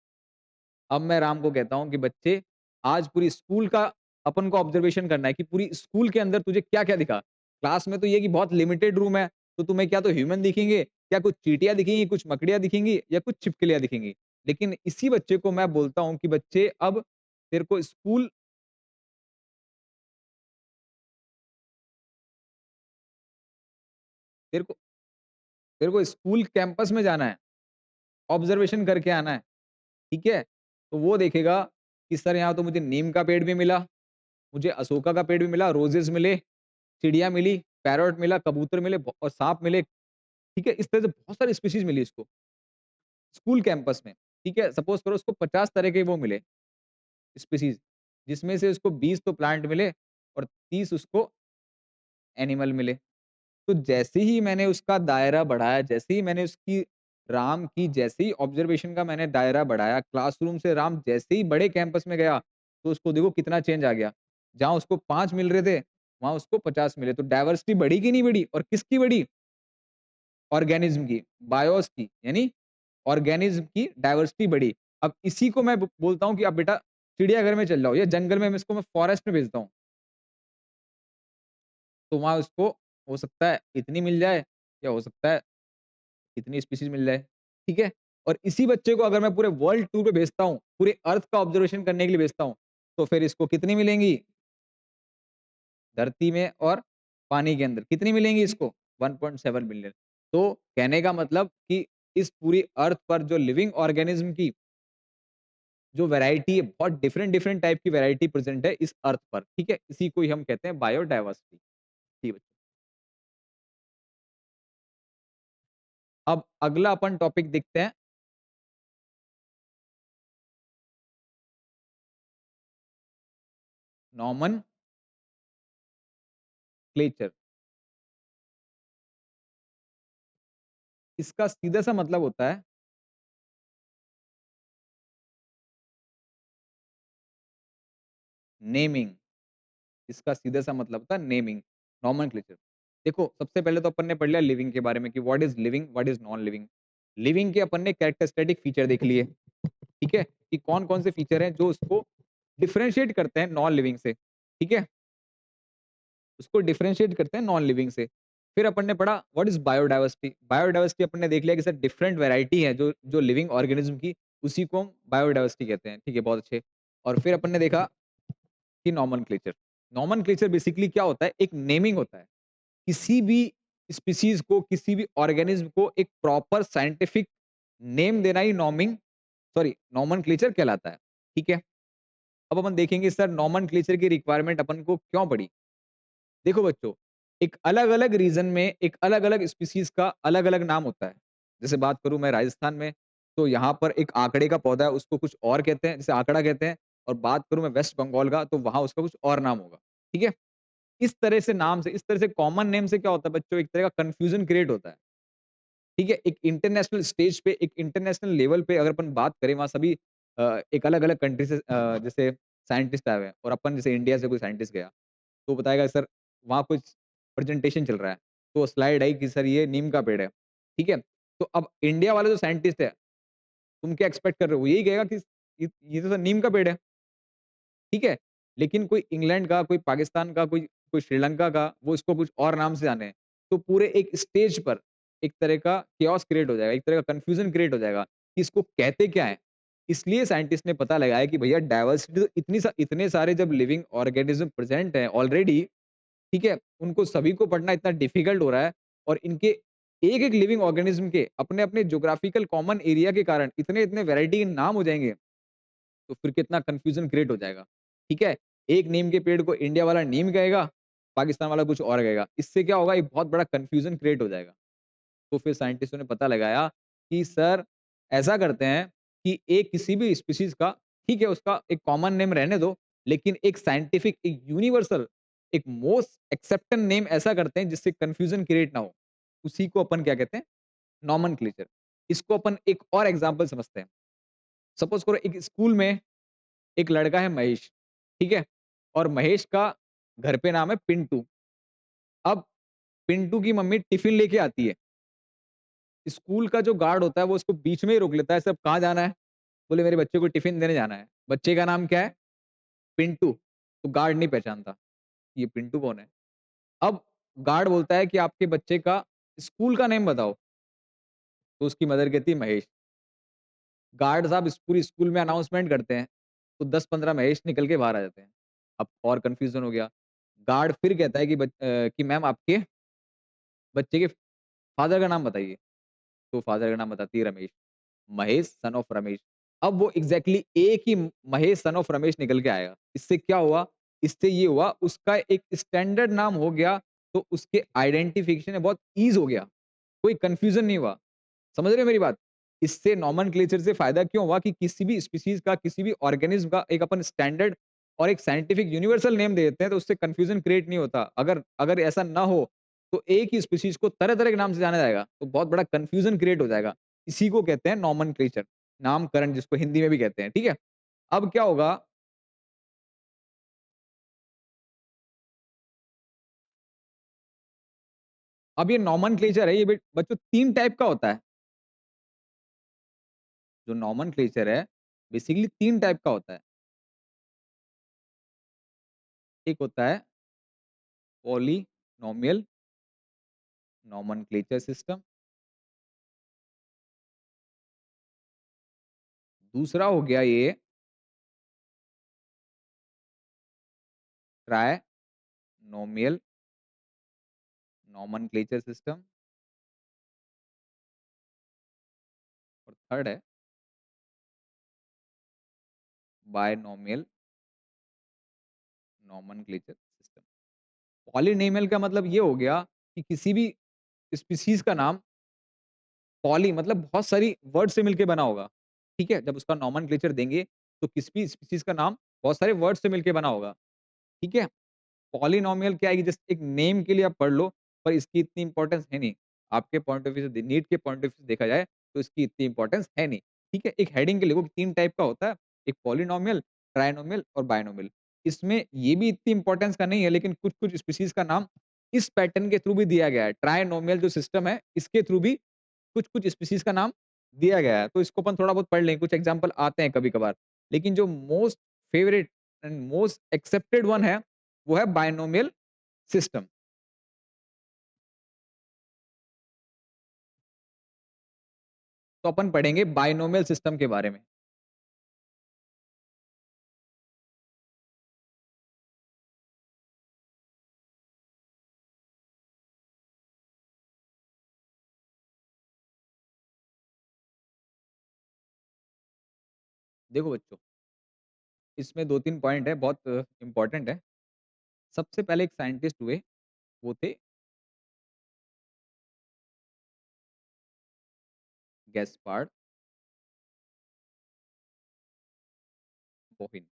अब मैं राम को कहता हूँ कि बच्चे आज पूरी स्कूल का अपन को ऑब्जर्वेशन करना है कि पूरी स्कूल के अंदर तुझे क्या-क्या दिखा। क्लास में तो ये कि बहुत लिमिटेड रूम है, तो तुम्हें क्या तो ह्यूमन दिखेंगे, क्या कुछ चींटियाँ दिखेंगी, कुछ मकड़ियाँ दिखेंगी या कुछ छिपकलियाँ दिखेंगी। लेकिन इसी बच्चे को मैं बोलता हूँ कि बच्चे अब तेरे को स्कूल तेरे को तेरे को स्कूल कैंपस में जाना है, ऑब्जर्वेशन करके आना है, ठीक है? तो वो देखेगा कि सर यहाँ तो मुझे नीम का पेड़ भी मिला, मुझे अशोका का पेड़ भी मिला, रोजेज़ मिले, चिड़िया मिली, पैरॉट मिला, कबूतर मिले और साँप मिले, ठीक है? इस तरह से बहुत सारी स्पीशीज़ मिली इसको, स्कूल कैंपस में, ठीक है? सपोज़ करो उसको 50 तरह के वो मिले स्पीशीज़, जिसमें से उसको 20 तो प्लांट मिले और 30 उसको एनिमल मिले। तो जैसे ही मैंने उसका दायरा बढ़ाया, जैसे ही मैंने उसकी राम की जैसे ही ऑब्ज़र्वेशन का मैंने दायरा बढ़ाया, क्लासरूम से राम जैसे ही बड़े कैंपस में गया, तो उसको देखो कितना चेंज आ गया। जहाँ उसको 5 मिल रहे थे, वहाँ उसको 50 मिले। तो डाइवर्सिटी बढ़ी कि नहीं बढ़ी? और किसकी बढ़ी? ऑर्गेनिज़्म की, बायोस की, यानी ऑर्गेनिज़्म की डाइवर्सिटी बढ़ी। अब इसी को मैं ब बोलता हूँ कि अब बेटा चिड़ियाघर में चल जाओ या जंगल में, मैं इसको फॉरेस्ट में भेजता हूँ। तो वहाँ उसको हो सकता है इतनी मिल जाए या हो सकता है इतनी स्पीशीज़ मिल जाए, ठीक है? और इसी बच्चे को अगर मैं पूरे वर्ल्ड टूर पे भेजता हूँ, पूरे अर्थ का ऑब्ज़र्वेशन करने के लिए भेजता हूँ, तो फिर इसको कितनी मिलेंगी? धरती में और पानी के अंदर कितनी मिलेंगी इसको? 1.7 बिलियन। तो कहने का मतलब कि इस पूरी अर्थ पर जो लिविंग ऑर्गेनिज़्म की जो वैरायटी है, बहुत डिफरेंट-डिफरेंट टाइप की वैरायटी प्रेज़ेंट है इस अर्थ पर, ठीक है? इसी को ही हम कहते हैं बायोडायवर्सिटी। जी, बच्चों। अब अगला अपन टॉपिक देखते हैं, नॉमनक्लेचर। इसका सीधा-सा मतलब होता है नेमिंग। इसका सीधा-सा मतलब होता है नेमिंग, नोमेनक्लेचर। देखो, सबसे पहले तो अपन ने पढ़ लिया लिविंग के बारे में कि what is living, what is non living. Living के अपन ने कैरेक्टरिस्टिक फीचर देख लिए, ठीक है? कि कौन-कौन से फीचर हैं जो उसको डिफरेंशिएट करते हैं नॉन लिविंग से, ठीक है? उसको डिफरेंशिएट करते हैं नॉन लिविंग से। फिर अपन ने पढ़ा व्हाट इज़ बायोडायवर्सिटी। बायोडायवर्सिटी अपन ने देख लिया कि सर डिफरेंट वैरायटी है जो लिविंग ऑर्गेनिज़्म की, उसी को हम बायोडायवर्सिटी कहते हैं, ठीक है? बहुत अच्छे। और फिर अपन ने देखा कि नोमेनक्लेचर। नोमेनक्लेचर बेसिकली क्या होता है? एक नेमिंग होता है। किसी भी स्पीशीज़ को, किसी भी ऑर्गेनिज़्म को एक प्रॉपर साइंटिफिक नेम देना ही नोमेनक्लेचर कहलाता है। ठीक है? अब अपन देखेंगे सर नोमेनक्लेचर की रिक्वायरमेंट अपन को क्यों पड़ी? देखो बच्चों, एक अलग-अलग रीजन में एक अलग-अलग स्पीशीज़ का अलग-अलग नाम होता है। जैसे बात करूँ मैं राजस्थान में, तो यहाँ पर एक आकड़े का पौधा है, उसको कुछ और कहते हैं, जिसे आकड़ा कहते हैं। और बात करूँ मैं वेस्ट बंगाल का, तो वहाँ उसका कुछ और नाम होगा। ठीक है? इस तरह से नाम से, इस तरह से कॉमन नेम से क्या होता है बच्चों, एक तरह का कन्फ्यूजन क्रिएट होता है। ठीक है? एक इंटरनेशनल स्टेज पे, एक इंटरनेशनल लेवल पे अगर अपन बात करें, वहाँ सभी एक अलग-अलग कंट्री से जैसे साइंटिस्ट आए हुए हैं और अपन जैसे इंडिया से कोई साइंटिस्ट गया, तो बताएगा सर वहाँ कुछ प्रेजेंटेशन चल रहा है, तो स्लाइड आई कि सर ये नीम का पेड़ है, ठीक है? तो अब इंडिया वाले जो साइंटिस्ट है, तुम क्या एक्सपेक्ट कर रहे हो? वो यही कहेगा कि ये तो सर नीम का पेड़ है, ठीक है? लेकिन कोई इंग्लैंड का, कोई पाकिस्तान का, कोई कोई श्रीलंका का, वो इसको कुछ और नाम से जाने। तो पूरे एक स्टेज पर एक तरह का chaos क्रिएट हो जाएगा, एक तरह का कन्फ्यूजन क्रिएट हो जाएगा कि इसको कहते क्या है? इसलिए साइंटिस्ट ने पता लगाया कि भैया डाइवर्सिटी तो इतने सारे जब लिविंग ऑर्गेनिज्म प्रेजेंट हैं ऑलरेडी, ठीक है? उनको सभी को पढ़ना इतना डिफिकल्ट हो रहा है और इनके एक-एक लिविंग ऑर्गेनिज्म के अपने-अपने ज्योग्राफिकल कॉमन एरिया के कारण इतने-इतने वैरायटी के नाम हो जाएँगे, तो फिर कितना कन्फ्यूजन क्रिएट हो जाएगा, ठीक है? एक नीम के पेड़ को इंडिया वाला नीम कहेगा, पाकिस्तान वाला कुछ और कहेगा। इससे क्या होगा, एक बहुत बड़ा कन्फ्यूजन क्रिएट हो जाएगा। तो फिर साइंटिस्टों ने पता लगाया कि सर ऐसा करते हैं कि एक किसी भी स्पीशीज़ का, ठीक है, उसका एक कॉमन नेम रहने दो, लेकिन एक साइंटिफिक, एक यूनिवर्सल, एक मोस्ट एक्सेप्टेड नेम ऐसा करते हैं जिससे कन्फ्यूजन क्रिएट ना हो। उसी को अपन क्या कहते हैं? नोमेनक्लेचर। इसको अपन एक और एग्जांपल समझते हैं। सपोज़ करो एक स्कूल में एक लड़का है महेश, ठीक है? और महेश का घर पे नाम है पिंटू। अब पिंटू की मम्मी टिफ़िन लेके आती है। स्कूल का जो गार्ड होता है वो उसको बीच में ही रोक लेता है, "साहब कहाँ जाना है?" बोले, "मेरे बच्चे को टिफ़िन देने जाना है।" बच्चे का नाम क्या है? पिंटू। तो गार्ड नहीं पहचानता, ये पिंटू कौन है? अब गार्ड बोलता है कि आपके बच्चे का स्कूल का नेम बताओ। तो उसकी मदर कहती है महेश। गार्ड साहब इस पूरी स्कूल में अनाउंसमेंट करते हैं, तो 10-15 महेश निकल के बाहर आ जाते हैं। अब और कन्फ्यूज़न हो गया। गार्ड फिर कहता है कि कि मैम आपके बच्चे के फादर का नाम बताइए। तो फादर का नाम बताती है रमेश। Mahesh son of Ramesh. अब वो एग्ज़ैक्टली एक ही महेश सन ऑफ रमेश निकल के आएगा। इससे क्या हुआ? इससे ये हुआ उसका एक स्टैंडर्ड नाम हो गया, तो उसके आइडेंटिफिकेशन में बहुत ईज़ हो गया। कोई कन्फ्यूज़न नहीं हुआ। समझ रहे हो मेरी बात? इससे नोमेनक्लेचर से फ़ायदा क्यों हुआ कि किसी भी स्पीशीज़ का, किसी भी ऑर्गेनिज़्म का एक अपन स्टैंडर्ड और एक साइंटिफिक यूनिवर्सल नेम दे देते हैं, तो उससे कन्फ्यूज़न क्रिएट नहीं होता। अगर अगर ऐसा ना हो, तो एक ही स्पीशीज़ को तरह-तरह के नाम से जाना जाएगा, तो बहुत बड़ा कन्फ्यूज़न क्रिएट हो जाएगा। इसी को कहते हैं नोमेनक्लेचर, नामकरण जिसको हिंदी में भी कहते हैं, ठीक है? अब क्या होगा? अब ये नोमेनक्लेचर है, ये बच्चों 3 टाइप का होता है। जो नोमेनक्लेचर है, बेसिकली 3 टाइप का होता है। एक होता है पॉलिनोमियल नोमेनक्लेचर सिस्टम, दूसरा हो गया ये ट्राइनोमियल नोमेनक्लेचर सिस्टम, और थर्ड है बायनोमियल नोमेनक्लेचर सिस्टम। पॉलिनोमियल का मतलब ये हो गया कि किसी भी स्पीशीज का नाम पॉली मतलब बहुत सारी वर्ड से मिलके बना होगा, ठीक है? जब उसका नोमेनक्लेचर देंगे, तो किसी भी स्पीशीज का नाम बहुत सारे वर्ड से मिलके बना होगा, ठीक है? पॉलिनोमियल क्या है कि जस्ट एक नेम के लिए आप पढ़ लो, पर इसकी इतनी इंपॉर्टेंस है नहीं। आपके पॉइंट ऑफ व्यू से नीट के पॉइंट ऑफ व्यू से देखा जाए, तो इसकी इतनी इंपॉर्टेंस है नहीं, ठीक है? एक हेडिंग के लिए वो 3 टाइप का होता है, एक पॉलिनोमियल, ट्राइनोमियल और बायनोमियल। इसमें ये भी इतनी इंपॉर्टेंस का नहीं है, लेकिन कुछ-कुछ स्पीशीज़ का नाम इस पैटर्न के थ्रू भी दिया गया है। ट्राइनोमियल जो सिस्टम है, इसके थ्रू भी कुछ-कुछ स्पीशीज़ का नाम दिया गया है, तो इसको अपन थोड़ा बहुत पढ़ लें, कुछ एग्ज़ाम्पल आते हैं कभी-कभार। लेकिन जो most favourite and most accepted one है, वो है बायनोमियल सिस्टम। तो अपन पढ़ेंगे बायनोमियल सिस्टम के बारे में। देखो बच्चों, इसमें 2-3 पॉइंट है, बहुत इम्पोर्टेंट है। सबसे पहले एक साइंटिस्ट हुए, वो थे गैस्पार्ड बोहिन।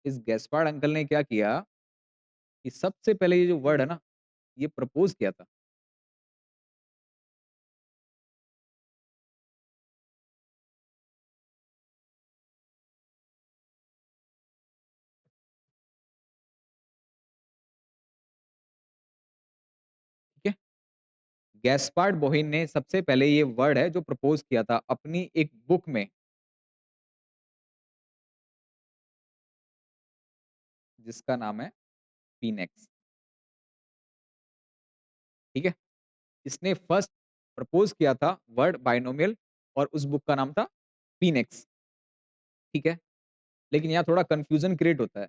इस गैस्पार्ड अंकल ने क्या किया कि सबसे पहले ये जो वर्ड है ना, ये प्रपोज़ किया था, ठीक है? गैस्पार्ड बोहिन ने सबसे पहले ये वर्ड है जो प्रपोज़ किया था अपनी एक बुक में, जिसका नाम है फ़ीनेक्स, ठीक है? इसने फर्स्ट प्रपोज़ किया था वर्ड बायनोमियल, और उस बुक का नाम था फ़ीनेक्स, ठीक है? लेकिन यहाँ थोड़ा कन्फ्यूज़न क्रिएट होता है।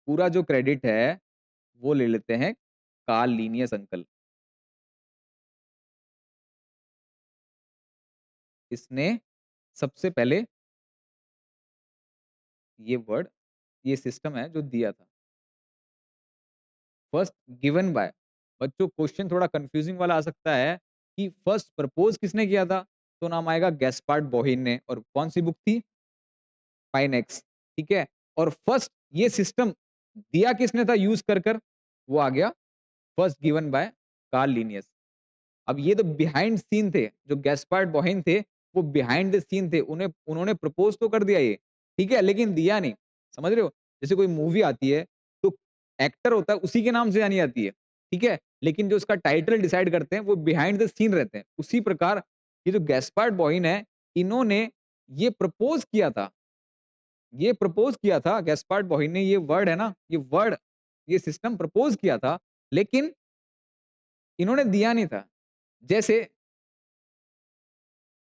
पूरा जो क्रेडिट है, वो ले लेते हैं कार्ल लिनियस अंकल। इसने सबसे पहले ये वर्ड, ये सिस्टम है जो दिया था। फर्स्ट गिवन बाय, बच्चों क्वेश्चन थोड़ा कंफ्यूजिंग वाला आ सकता है कि फर्स्ट प्रपोज किसने किया था? तो नाम आएगा गैस्पार्ड बोहिन ने, और कौन सी बुक थी? पाइनेक्स, ठीक है? और फर्स्ट ये सिस्टम दिया किसने था यूज़ कर? वो आ गया first given by Karl Linnaeus. अब ये तो बिहाइंड सीन थे, जो गैस्पार्ड बोहिन थे, वो बिहाइंड द सीन थे। उन्होंने प्रपोज़ तो कर दिया ये, ठीक है? लेकिन दिया नहीं, समझ रहे हो? जैसे कोई मूवी आती है, तो एक्टर होता है, उसी के नाम से जानी जाती है, ठीक है? लेकिन जो उसका टाइटल डिसाइड करते हैं, वो बिहाइंड द सीन रहते हैं। उसी प्रकार ये जो गैस्पार्ड बोहिन है, इन्होंने ये प्रपोज़ किया था, ये प्रपोज़ किया था, गैस्पार्ड बोहिन ने ये वर्ड है ना, ये वर्ड, ये सिस्टम प्रपोज़ किया था, लेकिन इन्होंने दिया नहीं था। जैसे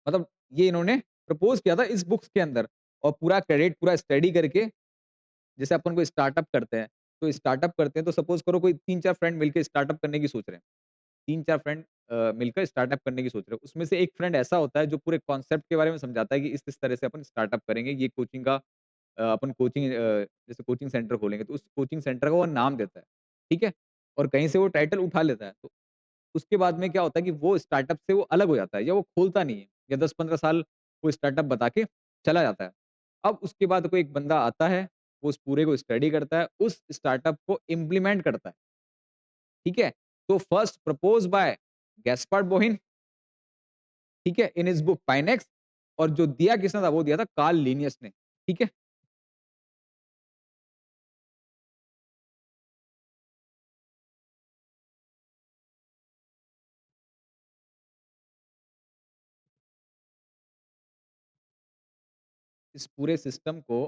मतलब ये इन्होंने प्रपोज़ किया था इस बुक्स के अंदर, और पूरा क्रेडिट पूरा स्टडी करके, जैसे अपन कोई स्टार्टअप करते हैं, तो स्टार्टअप करते हैं तो सपोज़ करो कोई 3-4 फ्रेंड मिलके स्टार्टअप करने की सोच रहे हैं, 3-4 फ्रेंड मिलकर स्टार्टअप करने की सोच रहे हो। उसमें से एक फ्रेंड ऐसा होता है जो पूरे कॉन्सेप्ट के बारे में समझाता है कि इस तरह से अपन स्टार्टअप करेंगे, ये कोचिंग का अपन कोचिंग जैसे कोचिंग सेंटर खोलेंगे तो उस कोचिंग सेंटर का वो नाम देता है, ठीक है? और कहीं से वो टाइटल उठा लेता है। तो उसके बाद में क्या होता है कि वो स्टार्टअप से वो अलग हो जाता है या वो खोलता नहीं है या 10-15 साल वो स्टार्टअप बता के चला जाता है। अब उसके बाद कोई एक बंदा आता है, वो उस पूरे को स्टडी करता है, उस स्टार्टअप को इम्प्लीमेंट करता है, ठीक है? तो फर्स्ट प्रपोज़ बाय गैस्पार्ड बोहिन, ठीक है? इन हिज़ बुक पाइनेक्स और जो दिया किसने था? वो दिया था कार्ल लिनियस ने, ठीक है? इस पूरे सिस्टम को